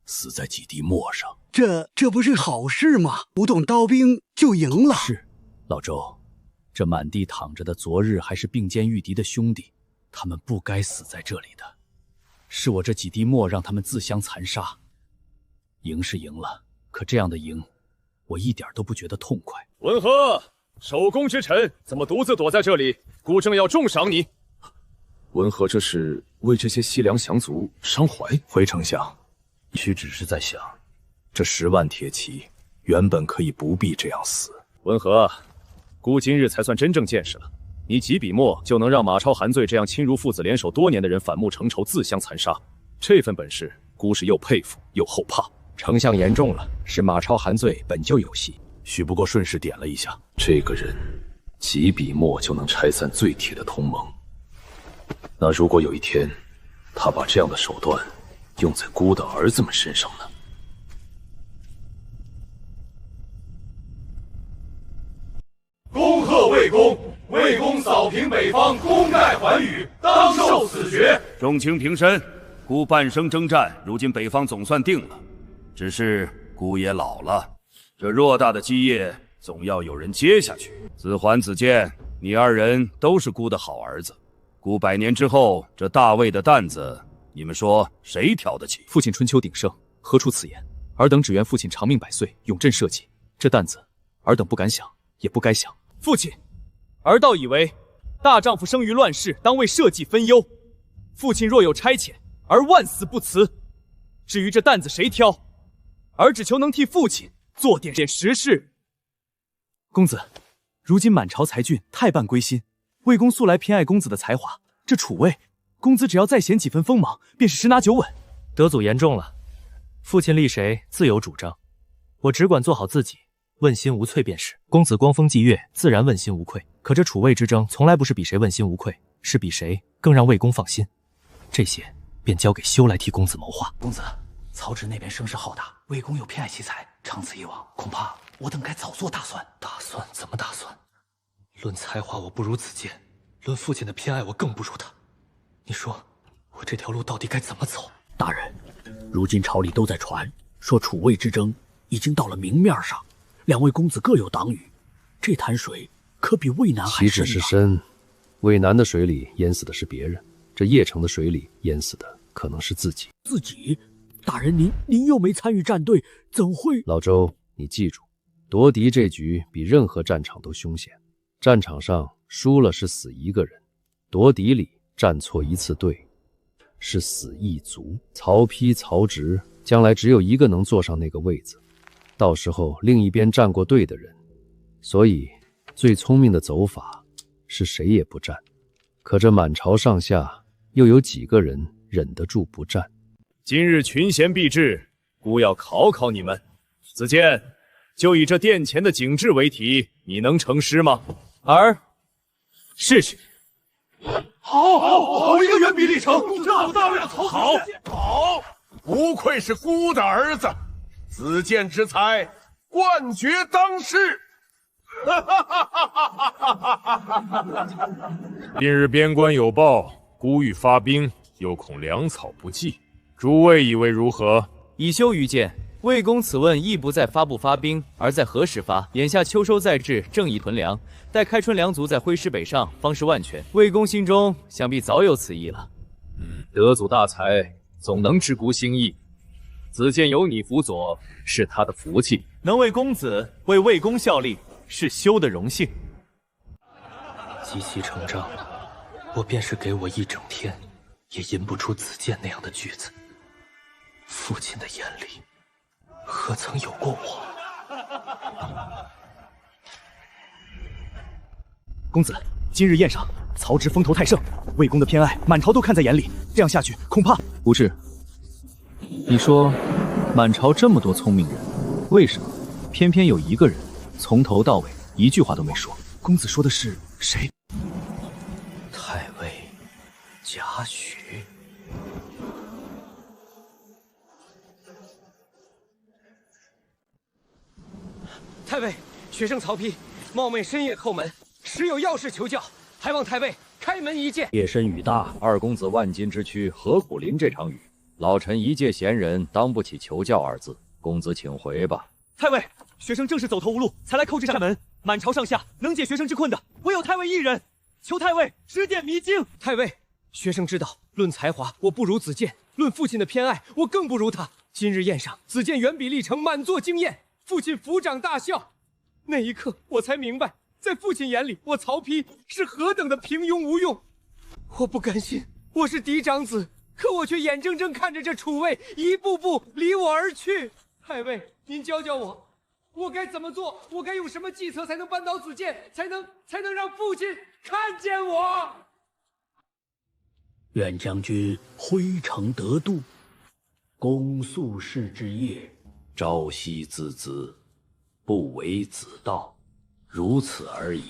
死在几滴墨上，这不是好事吗？不动刀兵就赢了。是，老周，这满地躺着的昨日还是并肩御敌的兄弟，他们不该死在这里的，是我这几滴墨让他们自相残杀。赢是赢了，可这样的赢，我一点都不觉得痛快。文和，守宫之臣怎么独自躲在这里？孤正要重赏你。文和这是为这些西凉降卒伤怀。回丞相，须只是在想，这10万铁骑原本可以不必这样死。文和，孤今日才算真正见识了。你几笔墨就能让马超、韩遂这样亲如父子联手多年的人反目成仇，自相残杀，这份本事孤是又佩服又后怕。丞相言重了，是马超韩遂本就有戏。许不过顺势点了一下，这个人几笔墨就能拆散最铁的同盟。那如果有一天，他把这样的手段用在孤的儿子们身上呢？恭贺魏公！魏公扫平北方，功盖寰宇，当受此爵。众卿平身。孤半生征战，如今北方总算定了，只是孤也老了，这偌大的基业总要有人接下去。子桓、子建，你二人都是孤的好儿子，孤100年之后，这大魏的担子，你们说谁挑得起？父亲春秋鼎盛，何出此言？尔等只愿父亲长命百岁，永镇社稷。这担子，尔等不敢想，也不该想。父亲，儿倒以为大丈夫生于乱世，当为社稷分忧。父亲若有差遣，儿万死不辞。至于这担子谁挑，儿只求能替父亲做点实事。公子，如今满朝才俊太半归心，魏公素来偏爱公子的才华，这楚魏，公子只要再显几分锋芒，便是10拿9稳。德祖言重了，父亲立谁自有主张，我只管做好自己，问心无愧便是。公子光风霁月，自然问心无愧。可这楚魏之争，从来不是比谁问心无愧，是比谁更让魏公放心。这些便交给修来替公子谋划。公子，曹植那边声势浩大，魏公又偏爱奇才，长此以往，恐怕我等该早做打算。打算怎么打算？论才华我不如子建，论父亲的偏爱我更不如他。你说我这条路到底该怎么走？大人，如今朝里都在传说楚魏之争已经到了明面上，两位公子各有党羽，这潭水可比渭南还深。岂止是深，渭南的水里淹死的是别人，这邺城的水里淹死的可能是自己。自己？大人您又没参与战队，怎会？老周，你记住，夺嫡这局比任何战场都凶险。战场上输了是死一个人，夺嫡里站错一次队是死一族。曹丕、曹植将来只有一个能坐上那个位子，到时候另一边站过队的人，所以最聪明的走法是谁也不站。可这满朝上下又有几个人忍得住不站？今日群贤毕至，孤要考考你们。子建，就以这殿前的景致为题，你能成诗吗？儿试试。好一个远比历城，这大量曹好，不愧是孤的儿子，子建之才，冠绝当世。近日边关有报，孤欲发兵，又恐粮草不济，诸位以为如何？以修愚见，魏公此问亦不在发不发兵，而在何时发。眼下秋收在至，正宜屯粮，待开春粮足在挥师北上，方是万全。魏公心中想必早有此意了。德祖大才，总能知孤心意。子建有你辅佐，是他的福气。能为公子为魏公效力，是修的荣幸。集其成章，我便是给我一整天，也吟不出子建那样的句子。父亲的眼里，何曾有过我？公子，今日宴上，曹植风头太盛，魏公的偏爱，满朝都看在眼里。这样下去，恐怕……不是。你说，满朝这么多聪明人，为什么偏偏有一个人从头到尾一句话都没说？公子说的是谁？太尉贾诩。太尉，学生曹丕冒昧深夜叩门，实有要事求教，还望太尉开门一见。夜深雨大，二公子万金之躯，何苦临这场雨？老臣一介闲人，当不起求教二字。公子请回吧。太尉，学生正是走投无路，才来叩这扇门。满朝上下能解学生之困的，唯有太尉一人。求太尉指点迷津。太尉，学生知道，论才华我不如子建，论父亲的偏爱我更不如他。今日宴上，子建远比历城满座惊艳，父亲抚掌大笑。那一刻，我才明白，在父亲眼里，我曹丕是何等的平庸无用。我不甘心，我是嫡长子，可我却眼睁睁看着这楚魏一步步离我而去。太尉，您教教我，我该怎么做？我该用什么计策才能扳倒子建，才能让父亲看见我？愿将军徽城得度，公宿世之业，朝夕孜孜，不为子道，如此而已。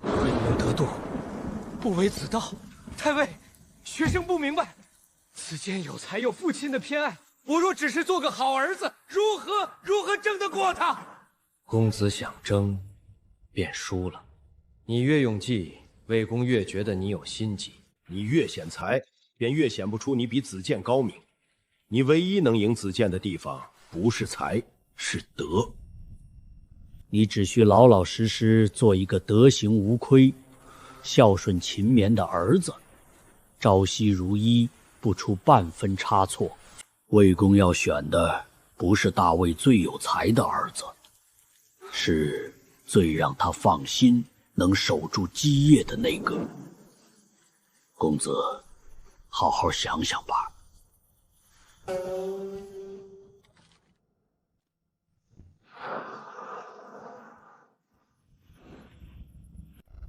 润有得度，不为子道。太尉，学生不明白，子建有才，有父亲的偏爱，我若只是做个好儿子，如何争得过他？公子想争，便输了。你越用计，魏公越觉得你有心计；你越显才，便越显不出你比子建高明。你唯一能赢子建的地方，不是才，是德。你只需老老实实做一个德行无亏、孝顺勤勉的儿子，朝夕如一，不出半分差错。魏公要选的不是大魏最有才的儿子，是最让他放心、能守住基业的那个。公子，好好想想吧。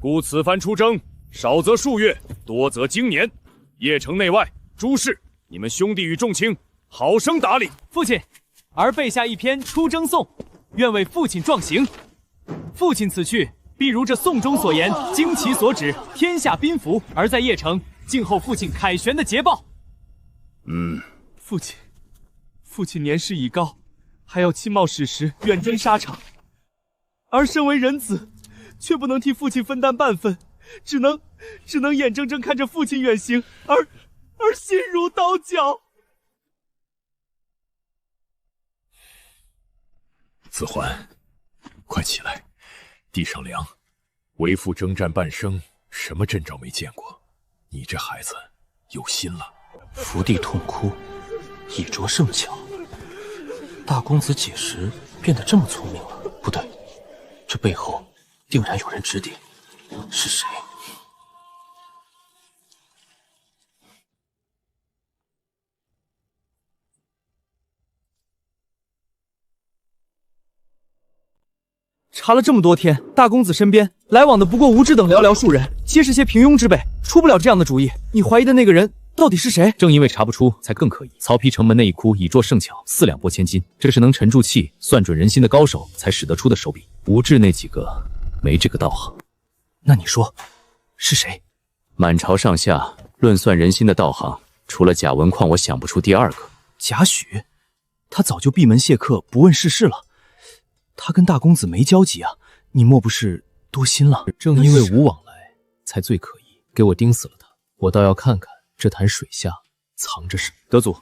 故此番出征，少则数月，多则经年。邺城内外诸事，你们兄弟与众卿好生打理。父亲，儿备下一篇出征颂，愿为父亲壮行。父亲此去，必如这颂中所言，经其所指，天下宾服，而在邺城，静候父亲凯旋的捷报。父亲年事已高，还要亲冒矢石，远征沙场。儿身为人子，却不能替父亲分担半分，只能眼睁睁看着父亲远行，而心如刀绞。子桓，快起来，地上凉。为父征战半生，什么阵仗没见过？你这孩子有心了。伏地痛哭，以拙胜巧。大公子几时变得这么聪明了？不对，这背后定然有人指点，是谁？查了这么多天，大公子身边来往的不过吴志等寥寥数人，皆是些平庸之辈，出不了这样的主意。你怀疑的那个人到底是谁？正因为查不出，才更可疑。曹丕城门那一哭，以拙胜巧，4两拨千斤，这是能沉住气、算准人心的高手才使得出的手笔。吴志那几个没这个道行。那你说是谁？满朝上下论算人心的道行，除了贾文况，我想不出第二个。贾诩，他早就闭门谢客，不问世事了。他跟大公子没交集啊，你莫不是多心了？正因为无往来，才最可疑。给我盯死了他，我倒要看看这潭水下藏着什么。德祖，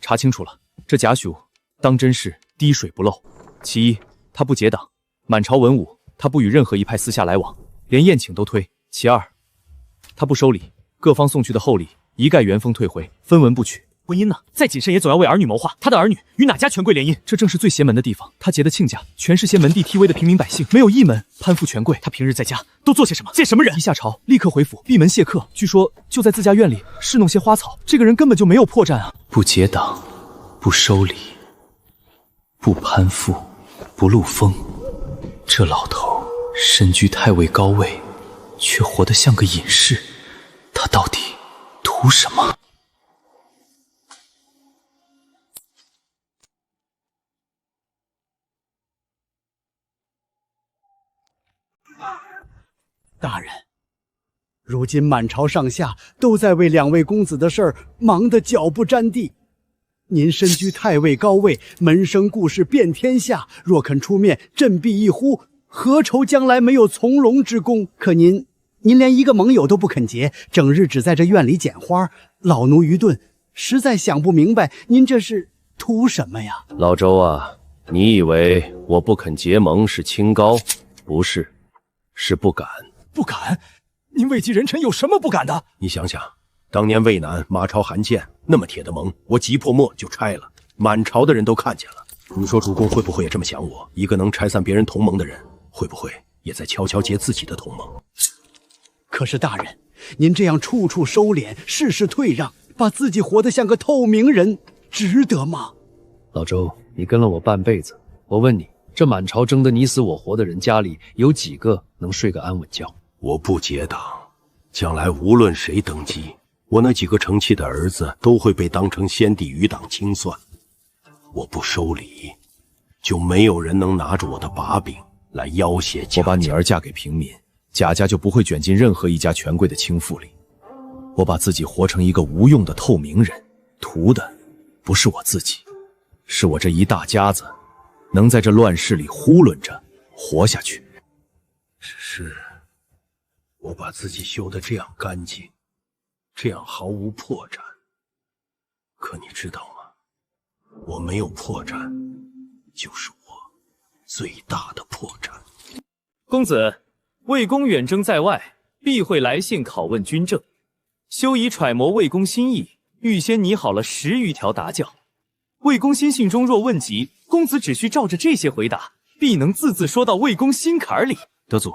查清楚了，这贾诩当真是滴水不漏。其一，他不结党；满朝文武，他不与任何一派私下来往，连宴请都推。其二，他不收礼，各方送去的厚礼一概原封退回，分文不取。婚姻呢？再谨慎也总要为儿女谋划。他的儿女与哪家权贵联姻？这正是最邪门的地方。他结的亲家全是些门第梯微的平民百姓，没有一门攀附权贵。他平日在家都做些什么？见什么人？一下朝立刻回府闭门谢客，据说就在自家院里侍弄些花草。这个人根本就没有破绽啊！不结党，不收礼，不攀附，不露风。这老头身居太尉高位，却活得像个隐士。他到底图什么？大人，如今满朝上下都在为2位公子的事儿忙得脚不沾地。您身居太尉高位，门生故事遍天下，若肯出面振臂一呼，何愁将来没有从龙之功？可您连一个盟友都不肯结，整日只在这院里捡花，老奴愚钝，实在想不明白，您这是图什么呀？老周啊，你以为我不肯结盟是清高？不是，是不敢。不敢？您位极人臣有什么不敢的？你想想，当年渭南马超韩建那么铁的盟，我急破墨就拆了，满朝的人都看见了。你说主公会不会也这么想我？一个能拆散别人同盟的人，会不会也在悄悄结自己的同盟？可是大人，您这样处处收敛，事事退让，把自己活得像个透明人，值得吗？老周，你跟了我半辈子，我问你，这满朝争得你死我活的人，家里有几个能睡个安稳觉？我不结党，将来无论谁登基，我那几个成器的儿子都会被当成先帝余党清算。我不收礼，就没有人能拿着我的把柄来要挟贾家。我把女儿嫁给平民，贾家就不会卷进任何一家权贵的倾覆里。我把自己活成一个无用的透明人，图的不是我自己，是我这一大家子能在这乱世里呼伦着活下去。只是我把自己修得这样干净，这样毫无破绽。可你知道吗？我没有破绽，就是我最大的破绽。公子，魏公远征在外，必会来信拷问军政。休以揣摩魏公心意，预先拟好了10余条答教。魏公心信中若问及，公子只需照着这些回答，必能字字说到魏公心坎里。德祖，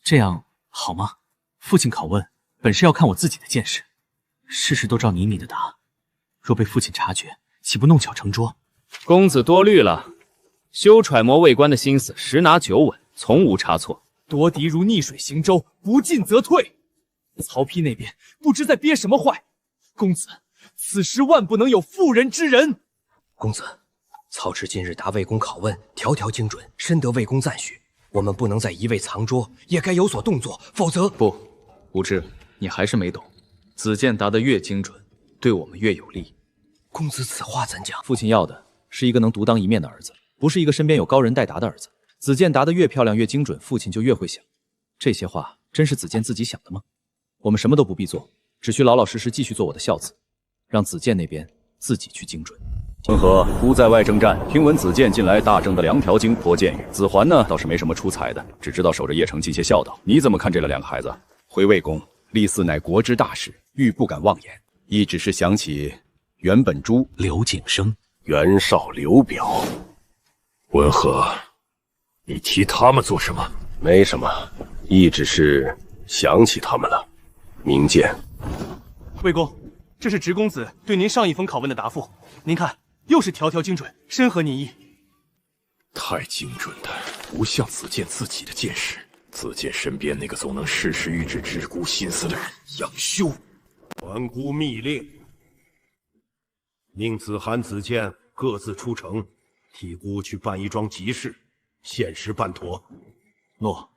这样好吗？父亲拷问，本是要看我自己的见识，事事都照你的答。若被父亲察觉，岂不弄巧成拙？公子多虑了，休揣摩魏官的心思，10拿9稳，从无差错。夺嫡如逆水行舟，不进则退。曹丕那边不知在憋什么坏，公子此时万不能有妇人之仁。公子，曹植今日答魏公拷问，条条精准，深得魏公赞许。我们不能再一味藏拙，也该有所动作，否则……不，无知，你还是没懂。子建答得越精准，对我们越有利。公子此话怎讲？父亲要的是一个能独当一面的儿子，不是一个身边有高人代答的儿子。子建答得越漂亮越精准，父亲就越会想。这些话真是子建自己想的吗？我们什么都不必做，只需老老实实继续做我的孝子，让子建那边自己去精准。文和，孤在外征战，听闻子建近来大征的2条经颇见于。子桓呢，倒是没什么出彩的，只知道守着邺城尽些孝道。你怎么看这2个孩子？回魏公，立嗣乃国之大事，欲不敢妄言，亦只是想起袁本珠、刘景升、袁绍、刘表。文和，你提他们做什么？没什么，亦只是想起他们了。明鉴。魏公，这是直公子对您上一封拷问的答复，您看，又是条条精准，深合您意。太精准的，不像子建自己的见识。子建身边那个总能事事预知直姑心思的人，杨修。还姑密令，令子涵、子建各自出城，替姑去办一桩急事，限时办妥。诺。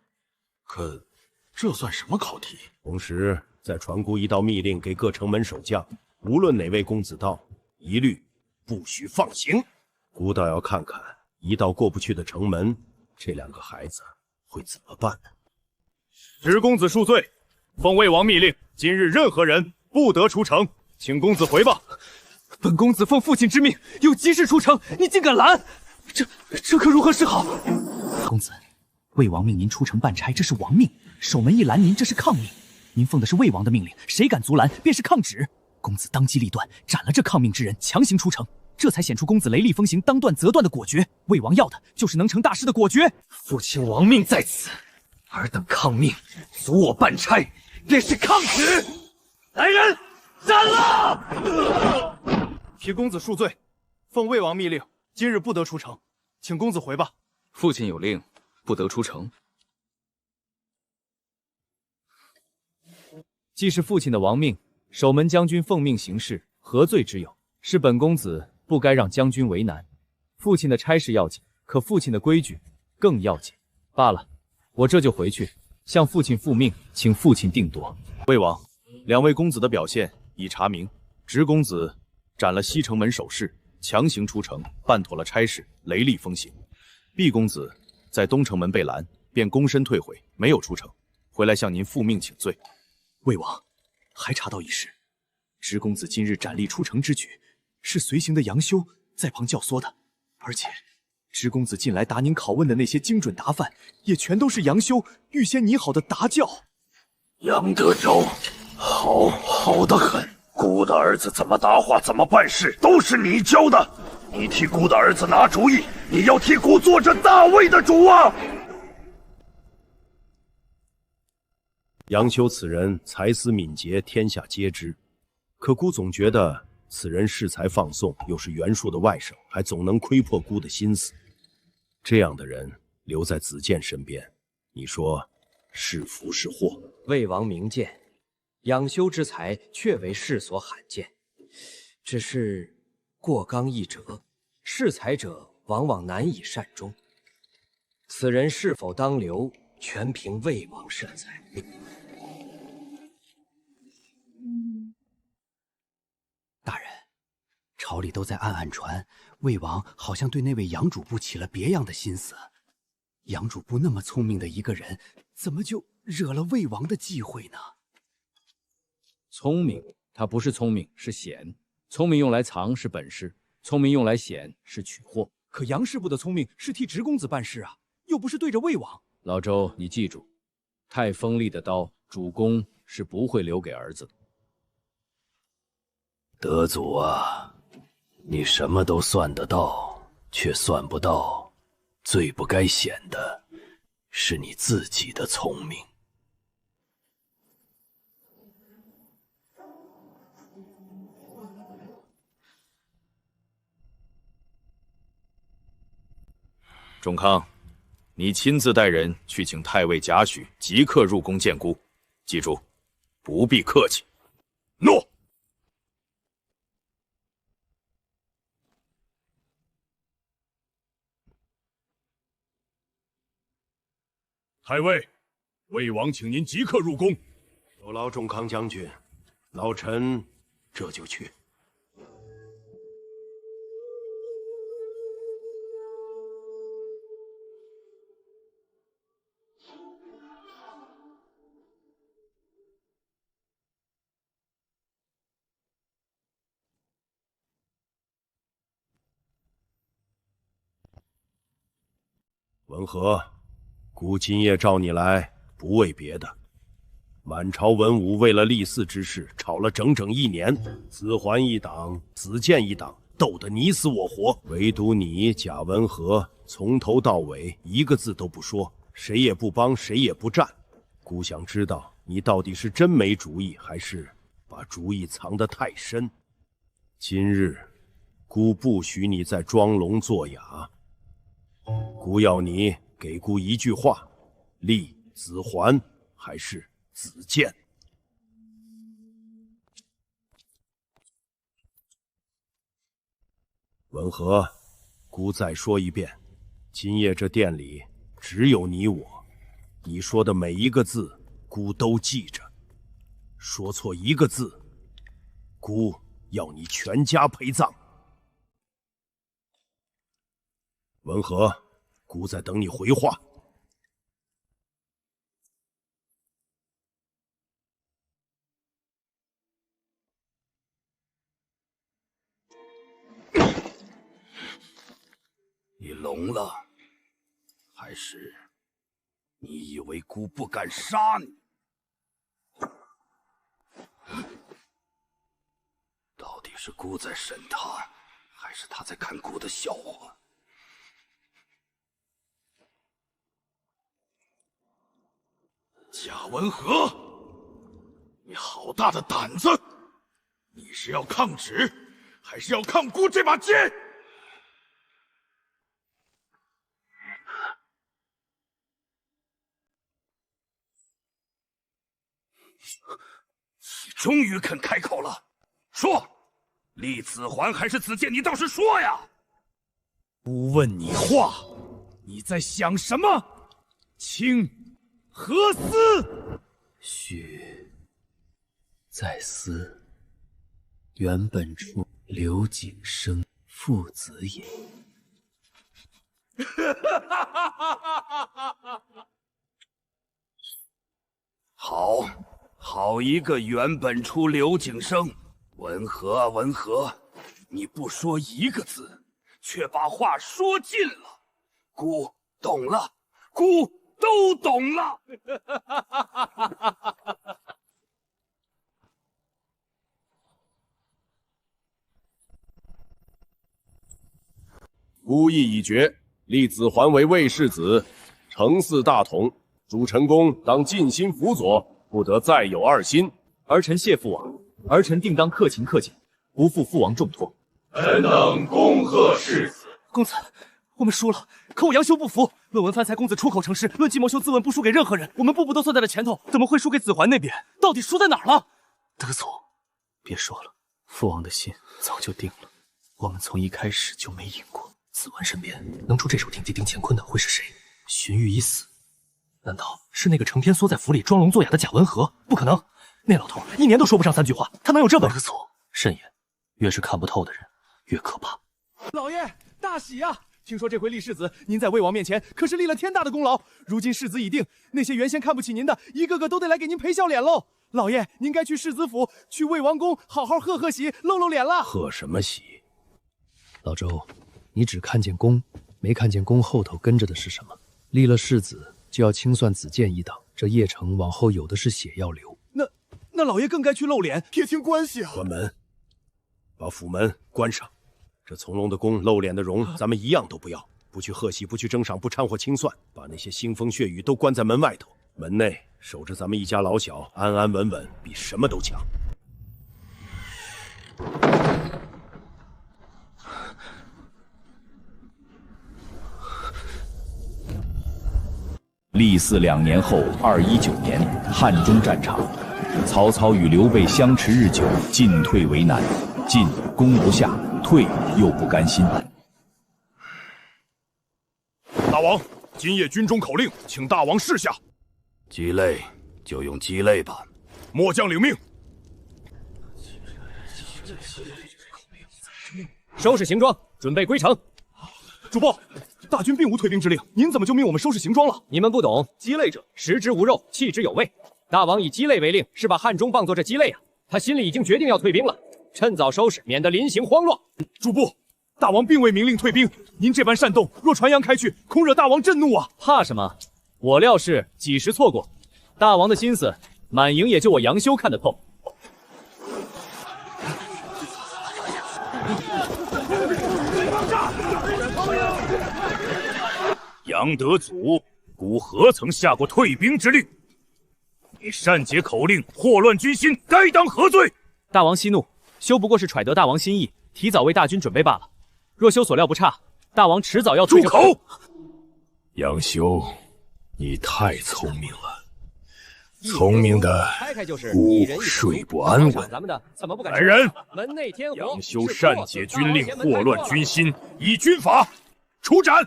可这算什么考题？同时再传姑一道密令给各城门守将，无论哪位公子到，一律不许放行。姑倒要看看，一道过不去的城门，这2个孩子会怎么办呢？直公子恕罪，奉魏王密令，今日任何人不得出城，请公子回吧。本公子奉父亲之命，有急事出城，你竟敢拦？这可如何是好？公子，魏王命您出城办差，这是王命；守门一拦您，这是抗命。您奉的是魏王的命令，谁敢阻拦，便是抗旨。公子当机立断，斩了这抗命之人，强行出城，这才显出公子雷厉风行、当断则断的果决。魏王要的就是能成大事的果决。父亲王命在此，尔等抗命，阻我办差，便是抗旨。来人，斩了！提公子恕罪，奉魏王密令，今日不得出城，请公子回吧。父亲有令，不得出城。既是父亲的王命，守门将军奉命行事，何罪之有？是本公子不该让将军为难。父亲的差事要紧，可父亲的规矩更要紧。罢了，我这就回去向父亲复命，请父亲定夺。魏王，2位公子的表现已查明，直公子斩了西城门守侍，强行出城，办妥了差事，雷厉风行。毕公子在东城门被拦，便躬身退回，没有出城，回来向您复命请罪。魏王，还查到一事，直公子今日斩立出城之举，是随行的杨修在旁教唆的，而且直公子近来答您拷问的那些精准答犯，也全都是杨修预先拟好的答教。杨德昭，好得很。姑的儿子怎么答话，怎么办事，都是你教的。你替姑的儿子拿主意，你要替姑做这大魏的主啊！杨修此人才思敏捷，天下皆知。可姑总觉得此人恃才放纵，又是袁术的外甥，还总能窥破姑的心思。这样的人留在子建身边，你说是福是祸？魏王明鉴，养修之才确为世所罕见，只是过刚易折，恃才者往往难以善终。此人是否当留，全凭魏王设才。大人，朝里都在暗暗传，魏王好像对那位杨主簿起了别样的心思。杨主簿那么聪明的一个人，怎么就惹了魏王的忌讳呢？聪明，他不是聪明，是显。聪明用来藏是本事，聪明用来显是取货。可杨师部的聪明是替直公子办事啊，又不是对着魏王。老周，你记住，太锋利的刀，主公是不会留给儿子的。德祖啊，你什么都算得到，却算不到，最不该显的是你自己的聪明。仲康，你亲自带人去请太尉贾诩即刻入宫见姑，记住，不必客气。诺。太尉，魏王请您即刻入宫。有劳仲康将军，老臣这就去。文和，孤今夜召你来，不为别的。满朝文武为了立嗣之事吵了整整1年，子桓一党、子建一党斗得你死我活，唯独你贾文和从头到尾一个字都不说，谁也不帮，谁也不站。孤想知道你到底是真没主意，还是把主意藏得太深。今日，孤不许你再装聋作哑。孤要你给孤一句话，立子桓还是子建？文和，孤再说一遍，今夜这店里只有你我，你说的每一个字，孤都记着。说错一个字，孤要你全家陪葬。文和，孤在等你回话。你聋了，还是你以为孤不敢杀你？到底是孤在审他，还是他在看孤的笑话？贾文和，你好大的胆子！你是要抗旨，还是要抗孤这把剑？你终于肯开口了，说，立子桓还是子建？你倒是说呀！不问你话，你在想什么？卿何思？许在思，原本处刘景升父子也。好一个原本出刘景升！文和，文和，你不说一个字，却把话说尽了。孤懂了，孤都懂了。孤意已决，立子桓为魏世子，承嗣大统。主臣公当尽心辅佐，不得再有二心。儿臣谢父王，儿臣定当克勤克俭，不负父王重托。臣等恭贺世子。公子，我们输了，可我杨修不服。论文藩才公子出口成诗，论计谋修自问不输给任何人。我们步步都算在了前头，怎么会输给子桓那边？到底输在哪儿了？德祖，别说了，父王的心早就定了，我们从一开始就没赢过。子完身边能出这手定计定乾坤的会是谁？荀彧已死，难道是那个成天缩在府里装聋作哑的贾文和？不可能，那老头一年都说不上3句话，他能有这本事？德祖，慎言，越是看不透的人，越可怕。老爷，大喜啊！听说这回立世子，您在魏王面前可是立了天大的功劳。如今世子已定，那些原先看不起您的，一个个都得来给您赔笑脸喽。老爷，您该去世子府，去魏王宫，好好贺贺喜，露露脸了。贺什么喜？老周，你只看见宫，没看见宫后头跟着的是什么？立了世子，就要清算子建一党，这邺城往后有的是血要流。那老爷更该去露脸，撇清关系啊！关门，把府门关上。这从容的宫，露脸的容，咱们一样都不要。不去贺喜，不去征赏，不掺和清算，把那些腥风血雨都关在门外头。门内守着咱们一家老小，安安稳稳，比什么都强。历嗣2年后，219年，汉中战场，曹操与刘备相持日久，进退为难，进攻不下，退又不甘心。大王，今夜军中口令，请大王示下。鸡肋就用鸡肋吧。末将领命。收拾行装，准备归城。主簿，大军并无退兵之令，您怎么就命我们收拾行装了？你们不懂，鸡肋者，食之无肉，弃之有味。大王以鸡肋为令，是把汉中当作这鸡肋啊！他心里已经决定要退兵了，趁早收拾，免得临行慌乱。主簿，大王并未明令退兵，您这般煽动，若传扬开去，恐惹大王震怒啊！怕什么？我料是几时错过，大王的心思，满营也就我杨修看得透。杨德祖，孤何曾下过退兵之令？你擅解口令，祸乱军心，该当何罪？大王息怒，修不过是揣得大王心意，提早为大军准备罢了。若修所料不差，大王迟早要退。住口！杨修，你太聪明了，聪明的午睡不安稳。来人，杨修擅解军令，祸乱军心，依军法处斩。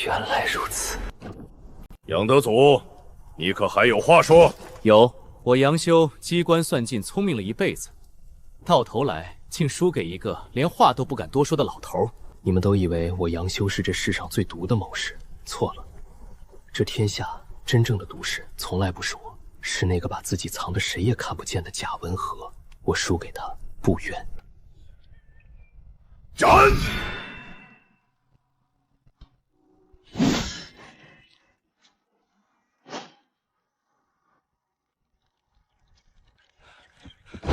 原来如此，杨德祖，你可还有话说？有，我杨修机关算尽，聪明了一辈子，到头来竟输给一个连话都不敢多说的老头。你们都以为我杨修是这世上最毒的谋士，错了。这天下真正的毒士从来不是我，是那个把自己藏得谁也看不见的贾文和。我输给他不冤。斩！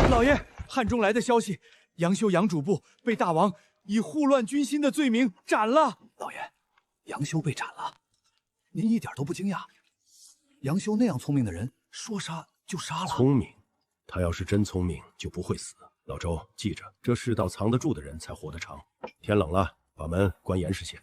老爷，汉中来的消息，杨修杨主簿被大王以护乱军心的罪名斩了。老爷，杨修被斩了，您一点都不惊讶？杨修那样聪明的人，说杀就杀了。聪明，他要是真聪明，就不会死。老周，记着，这世道藏得住的人才活得长。天冷了，把门关严实些。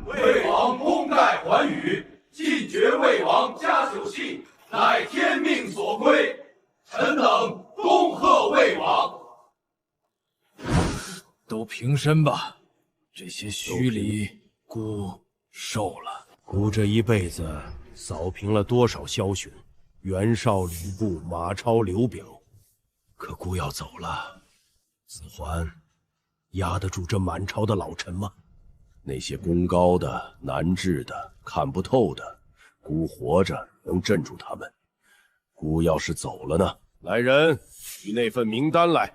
魏王功盖寰宇，尽绝魏王家酒戏，乃天命所归。臣等恭贺魏王。都平身吧，这些虚礼孤受了。孤这一辈子扫平了多少枭雄，袁绍、吕布、马超、刘表，可孤要走了，子桓压得住这满朝的老臣吗？那些功高的、难治的、看不透的，孤活着能镇住他们。孤要是走了呢？来人，取那份名单来。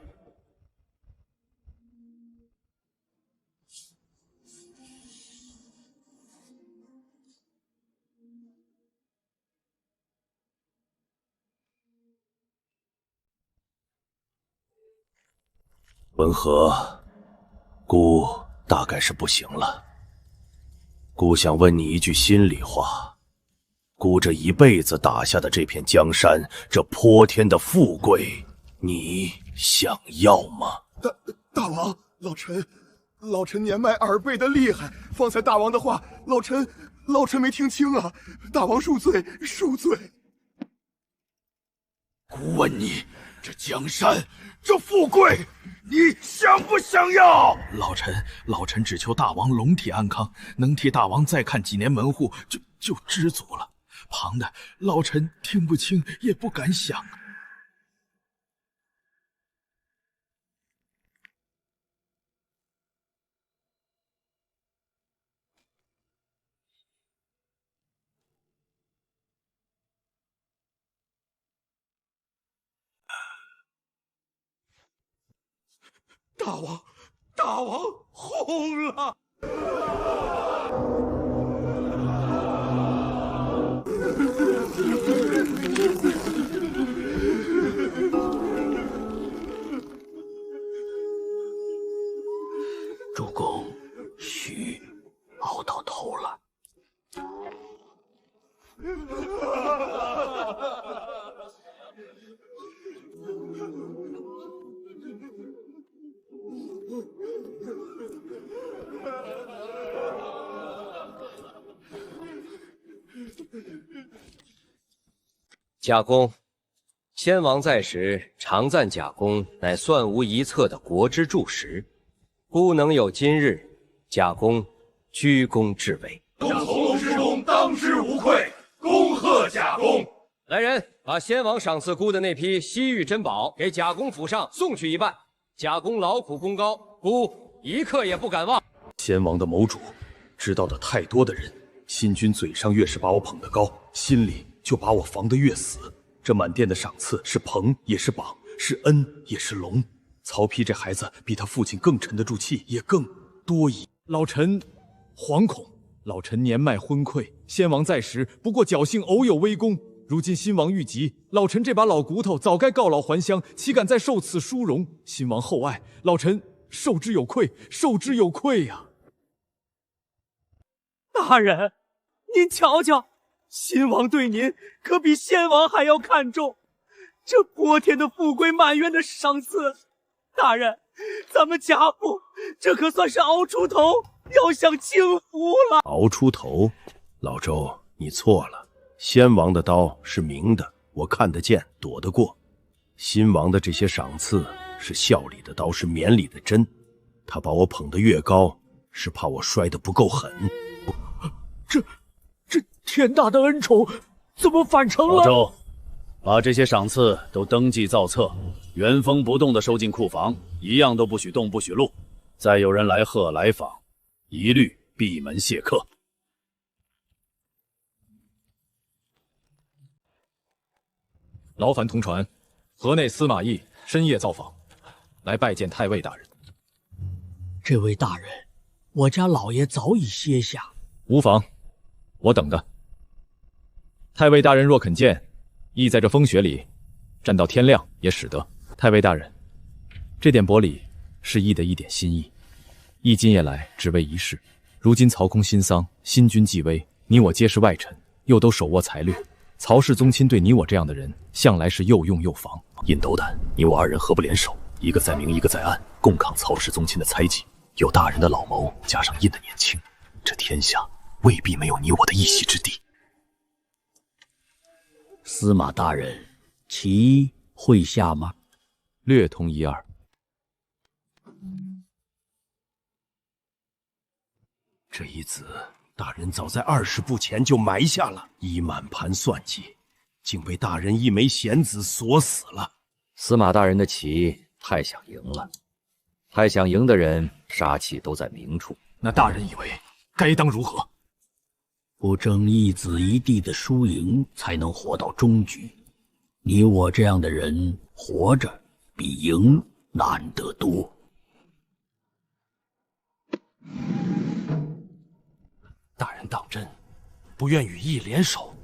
文和，姑大概是不行了。姑想问你一句心里话，姑这一辈子打下的这片江山，这泼天的富贵，你想要吗？大王，老臣年迈耳背的厉害，方才大王的话，老臣没听清啊！大王恕罪，恕罪。姑问你，这江山，这富贵，你想不想要？老臣只求大王龙体安康，能替大王再看几年门户，就知足了。旁的老臣听不清，也不敢想。大王红了！主公，嘘，熬到头了。贾公，先王在时常赞贾公乃算无一策的国之柱石，孤能有今日，贾公居功至伟。从师公当之无愧，恭贺贾公！来人，把先王赏赐孤的那批西域珍宝给贾公府上送去一半。贾公劳苦功高，孤一刻也不敢忘。先王的谋主，知道的太多的人，新君嘴上越是把我捧得高，心里就把我防得越死。这满殿的赏赐是朋也是绑，是恩也是龙。曹丕这孩子比他父亲更沉得住气，也更多疑。老臣惶恐，老臣年迈昏聩，先王在时不过侥幸偶有微功，如今新王遇疾，老臣这把老骨头早该告老还乡，岂敢再受此殊荣？新王厚爱，老臣受之有愧，受之有愧呀！大人，您瞧瞧，新王对您可比先王还要看重，这泼天的富贵，满园的赏赐，大人，咱们贾府这可算是熬出头，要享清福了。熬出头，老周，你错了。先王的刀是明的，我看得见，躲得过。新王的这些赏赐是笑里的刀，是绵里的针。他把我捧得越高，是怕我摔得不够狠。这天大的恩宠，怎么反成了？老周，把这些赏赐都登记造册，原封不动地收进库房，一样都不许动，不许录。再有人来贺来访，一律闭门谢客。劳烦同传，河内司马懿深夜造访，来拜见太尉大人。这位大人，我家老爷早已歇下。无妨，我等的。太尉大人若肯见，亦在这风雪里站到天亮也使得。太尉大人，这点薄礼是义的一点心意。义今夜来只为一事。如今曹公新丧，新君继位，你我皆是外臣，又都手握财略。曹氏宗亲对你我这样的人，向来是又用又防。尹斗胆，你我二人何不联手，一个在明，一个在暗，共抗曹氏宗亲的猜忌？有大人的老谋，加上尹的年轻，这天下未必没有你我的一席之地。司马大人，其会下吗？略通一二。这一子，大人早在20步前就埋下了，已满盘算计，竟被大人一枚贤子锁死了。司马大人的棋太想赢了，太想赢的人杀气都在明处。那大人以为该当如何？不争一子一弟的输赢，才能活到终局。你我这样的人，活着比赢难得多。大人当真不愿与义联手？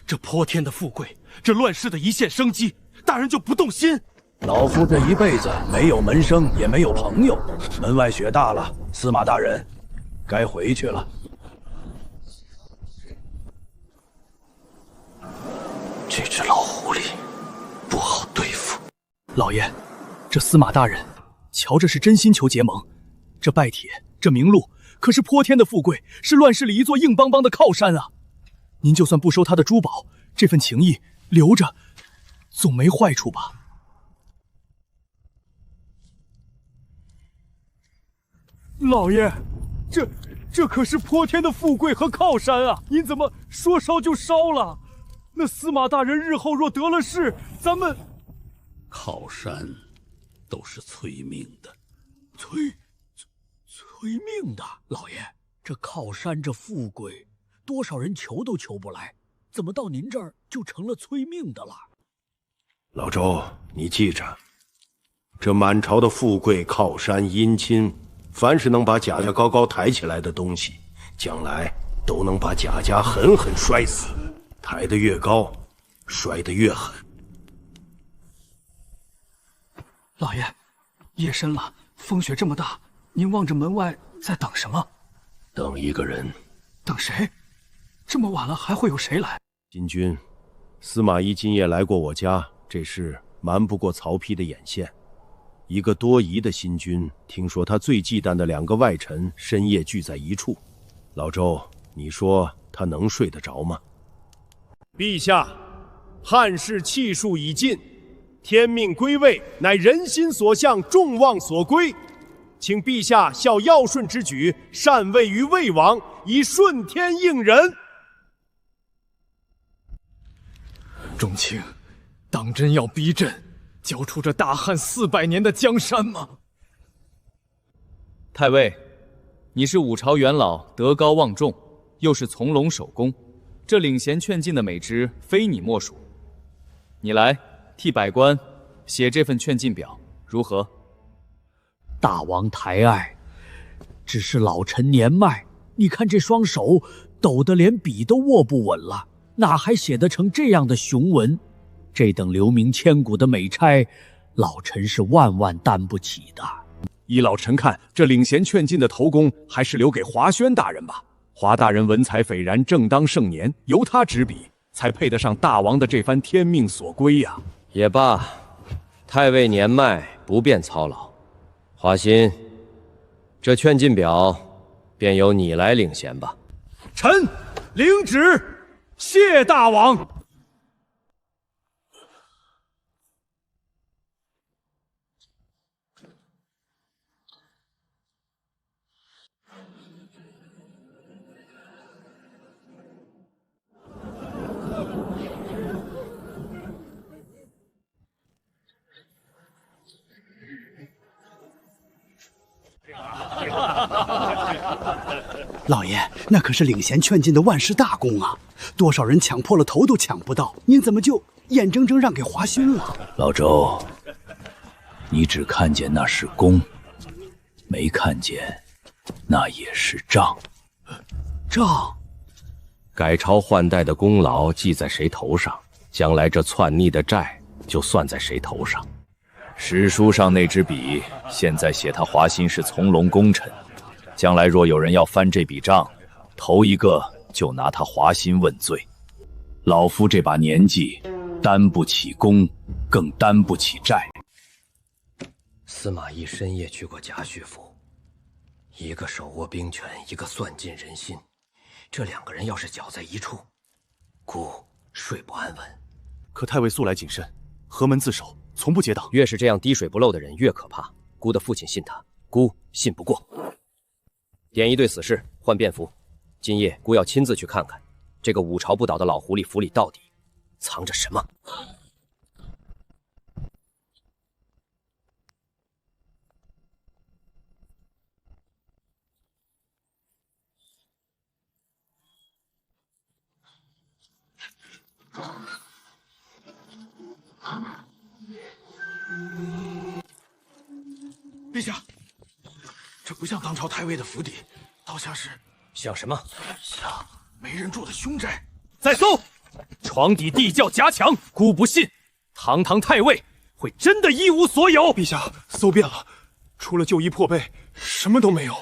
这泼天的富贵，这乱世的一线生机，大人就不动心？老夫这一辈子没有门生，也没有朋友，门外雪大了，司马大人，该回去了。这只老狐狸不好对付。老爷，这司马大人，瞧着是真心求结盟。这拜帖，这名录，可是泼天的富贵，是乱世里一座硬邦邦的靠山啊！您就算不收他的珠宝，这份情谊留着，总没坏处吧？老爷，这可是泼天的富贵和靠山啊！您怎么说烧就烧了？那司马大人日后若得了势，咱们靠山都是催命的，催命的。老爷，这靠山这富贵，多少人求都求不来，怎么到您这儿就成了催命的了？老周，你记着，这满朝的富贵、靠山、姻亲，凡是能把贾家高高抬起来的东西，将来都能把贾家狠狠摔死。抬得越高，摔得越狠。老爷，夜深了，风雪这么大，您望着门外在等什么？等一个人。等谁？这么晚了，还会有谁来？金军，司马懿今夜来过我家，这事瞒不过曹丕的眼线。一个多疑的新君，听说他最忌惮的2个外臣深夜聚在一处。老周，你说他能睡得着吗？陛下，汉室气数已尽，天命归位，乃人心所向，众望所归。请陛下效尧舜之举，禅位于魏王，以顺天应人。钟情，当真要逼朕交出这大汉400年的江山吗？太尉，你是五朝元老，德高望重，又是从龙守宫，这领衔劝进的美职非你莫属。你来替百官写这份劝进表，如何？大王抬爱，只是老臣年迈，你看这双手抖得连笔都握不稳了，哪还写得成这样的雄文？这等留名千古的美差，老臣是万万担不起的。依老臣看，这领衔劝进的头功还是留给华宣大人吧。华大人文采斐然，正当盛年，由他执笔，才配得上大王的这番天命所归呀。也罢，太尉年迈，不便操劳。华歆，这劝进表便由你来领衔吧。臣领旨，谢大王。老爷，那可是领衔劝进的万世大功啊！多少人抢破了头都抢不到，您怎么就眼睁睁让给华歆了？老周，你只看见那是功，没看见那也是账。账？改朝换代的功劳记在谁头上，将来这篡逆的债就算在谁头上。史书上那支笔，现在写他华歆是从龙功臣，将来若有人要翻这笔账，头一个就拿他华歆问罪。老夫这把年纪，担不起功，更担不起债。司马懿深夜去过贾诩府，一个手握兵权，一个算尽人心，这2个人要是搅在一处，孤睡不安稳。可太尉素来谨慎，何门自守，从不结党。越是这样滴水不漏的人越可怕。孤的父亲信他，孤信不过。点一队死士，换便服。今夜孤要亲自去看看，这个五朝不倒的老狐狸府里到底藏着什么。陛下，这不像当朝太尉的府邸，倒像是像什么？像没人住的凶宅。再搜，床底地窖夹墙，孤不信。堂堂太尉，会真的一无所有？陛下，搜遍了，除了旧衣破被，什么都没有。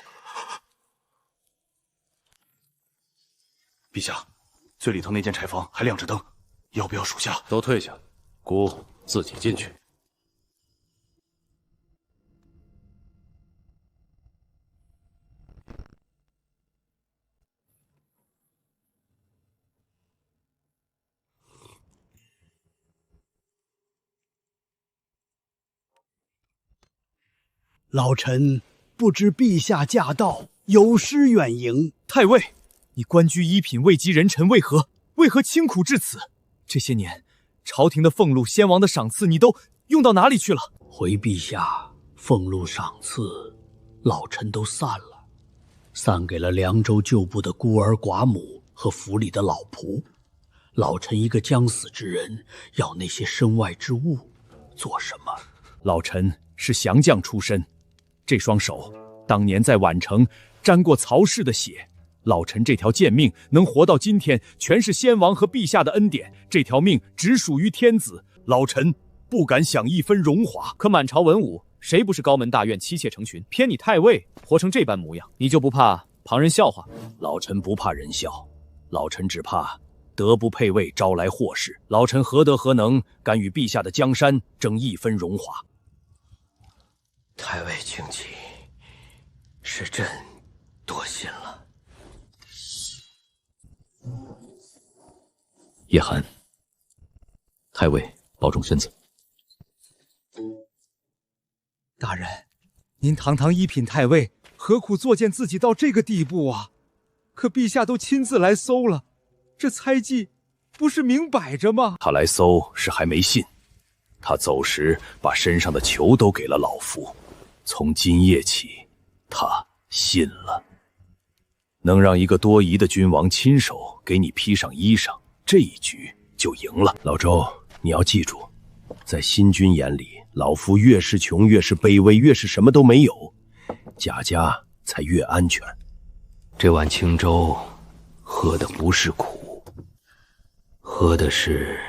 陛下，最里头那间柴房还亮着灯，要不要属下？都退下，姑自己进去。老臣不知陛下驾到，有失远迎。太尉，你官居一品，位极人臣，为何清苦至此？这些年，朝廷的俸禄、先王的赏赐，你都用到哪里去了？回陛下，俸禄赏赐，老臣都散了，散给了凉州旧部的孤儿寡母和府里的老仆。老臣一个将死之人，要那些身外之物做什么？老臣是降将出身。这双手当年在宛城沾过曹氏的血，老臣这条贱命能活到今天，全是先王和陛下的恩典。这条命只属于天子，老臣不敢享一分荣华。可满朝文武，谁不是高门大院，妻妾成群？偏你太尉活成这般模样，你就不怕旁人笑话？老臣不怕人笑，老臣只怕德不配位，招来祸事。老臣何德何能，敢与陛下的江山争一分荣华？太尉请起，是朕多心了。叶寒，太尉保重身子。大人，您堂堂一品太尉，何苦作践自己到这个地步啊？可陛下都亲自来搜了，这猜忌不是明摆着吗？他来搜是还没信，他走时把身上的球都给了老夫。从今夜起，他信了。能让一个多疑的君王亲手给你披上衣裳，这一局就赢了。老周，你要记住，在新君眼里，老夫越是穷，越是卑微，越是什么都没有，贾家才越安全。这碗清粥，喝的不是苦，喝的是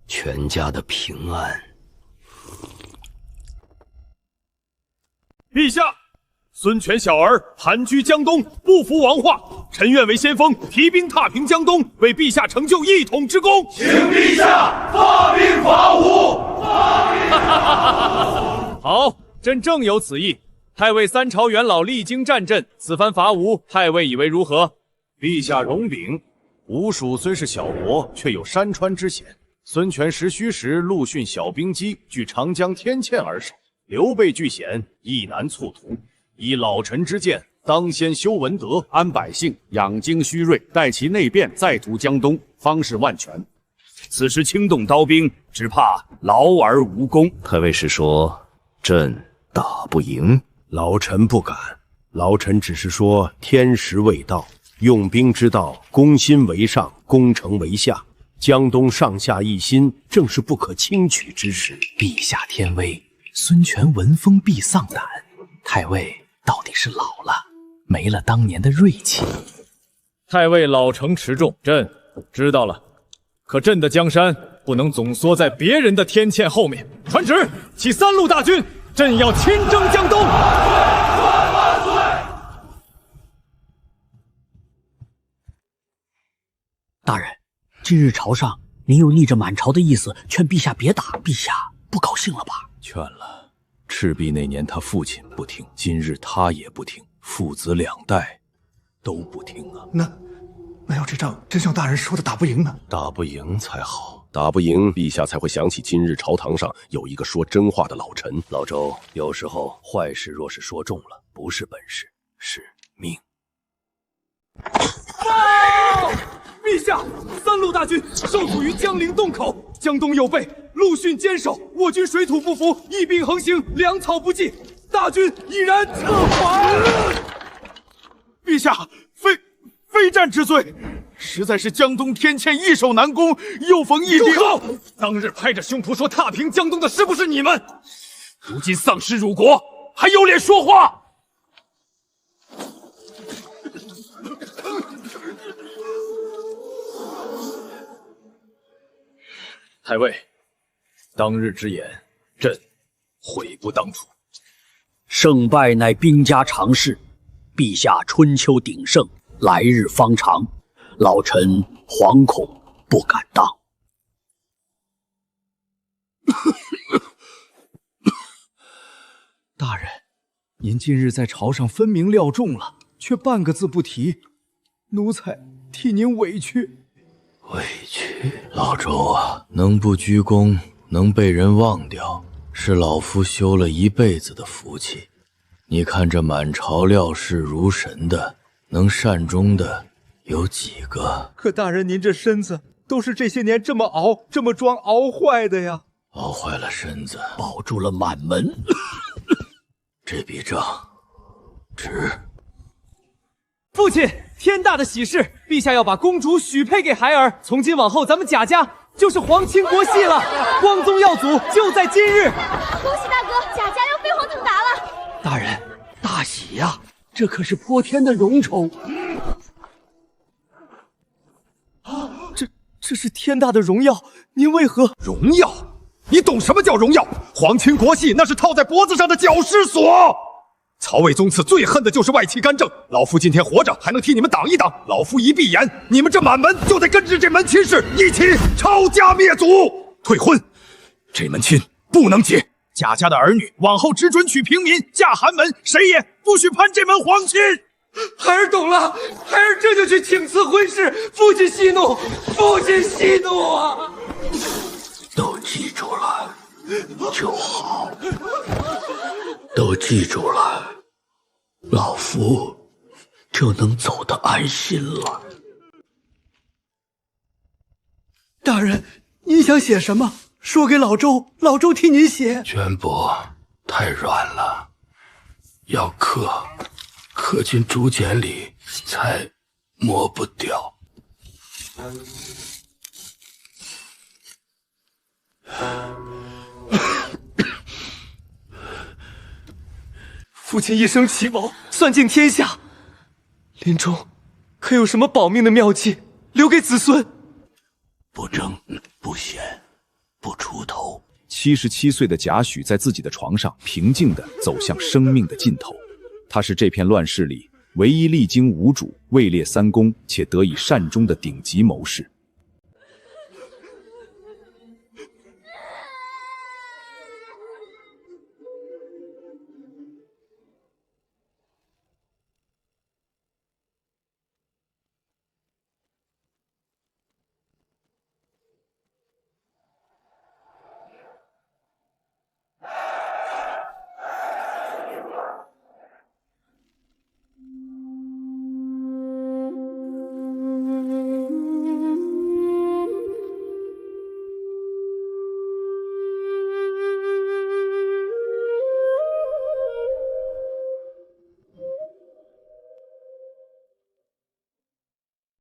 全家的平安。陛下，孙权小儿盘踞江东，不服王化，臣愿为先锋，提兵踏平江东，为陛下成就一统之功。请陛下发兵伐吴。好，朕正有此意。太尉三朝元老历经战阵，此番伐吴，太尉以为如何？陛下容禀，吴蜀虽是小国，却有山川之险。孙权时虚时陆逊小兵机，据长江天堑而守。刘备据险，亦难促图。依老臣之见，当先修文德，安百姓，养精蓄锐，待其内变，再图江东，方是万全。此时轻动刀兵，只怕劳而无功。太尉是说朕打不赢？老臣不敢，老臣只是说天时未到，用兵之道，攻心为上，攻城为下。江东上下一心，正是不可轻取之时。陛下天威，孙权闻风必丧胆。太尉到底是老了，没了当年的锐气。太尉老成持重，朕知道了。可朕的江山不能总缩在别人的天堑后面。传旨，起3路大军，朕要亲征江东。大人，今日朝上，您又逆着满朝的意思劝陛下别打，陛下不高兴了吧？劝了，赤壁那年他父亲不听，今日他也不听，父子2代都不听啊。那要这仗真像大人说的打不赢呢？打不赢才好，打不赢，陛下才会想起今日朝堂上有一个说真话的老臣。老周，有时候坏事若是说中了，不是本事，是命。陛下，3路大军受阻于江陵洞口，江东有备，陆逊坚守，我军水土不服，一兵横行，粮草不济，大军已然策还。陛下，非战之罪，实在是江东天堑易守难攻，又逢异地。住口！当日拍着胸脯说踏平江东的是不是你们？如今丧失辱国，还有脸说话？太尉，当日之言悔不当初。胜败乃兵家常事，陛下春秋鼎盛，来日方长，老臣惶恐不敢当。大人，您近日在朝上分明料重了，却半个字不提，奴才替您委屈。委屈，老周啊，能不鞠躬，能被人忘掉，是老夫修了一辈子的福气。你看这满朝料事如神的，能善终的有几个？可大人，您这身子都是这些年这么熬、这么装熬坏的呀！熬坏了身子，保住了满门。这笔账值。父亲，天大的喜事！陛下要把公主许配给孩儿，从今往后咱们贾家就是皇亲国戚了，光宗耀祖就在今日！恭喜大哥，贾家要飞黄腾达了！大人，大喜呀！这可是泼天的荣宠。这是天大的荣耀，您为何？荣耀？你懂什么叫荣耀？皇亲国戚那是套在脖子上的绞尸索。曹魏宗祠最恨的就是外戚干政，老夫今天活着还能替你们挡一挡，老夫一闭眼，你们这满门就得跟着这门亲事一起抄家灭祖。退婚，这门亲不能结。贾家的儿女往后只准娶平民，嫁寒门，谁也不许攀这门皇亲。孩儿懂了，孩儿这就去请辞婚事。父亲息怒，父亲息怒啊！都记住了就好，都记住了，老夫就能走得安心了。大人，您想写什么？说给老周，老周替您写。绢帛太软了，要刻进竹简里才磨不掉。父亲一生奇谋，算尽天下，临终可有什么保命的妙计留给子孙？不争不显不出头。77岁的贾诩在自己的床上平静地走向生命的尽头。他是这片乱世里唯一历经5主、位列3公且得以善终的顶级谋士。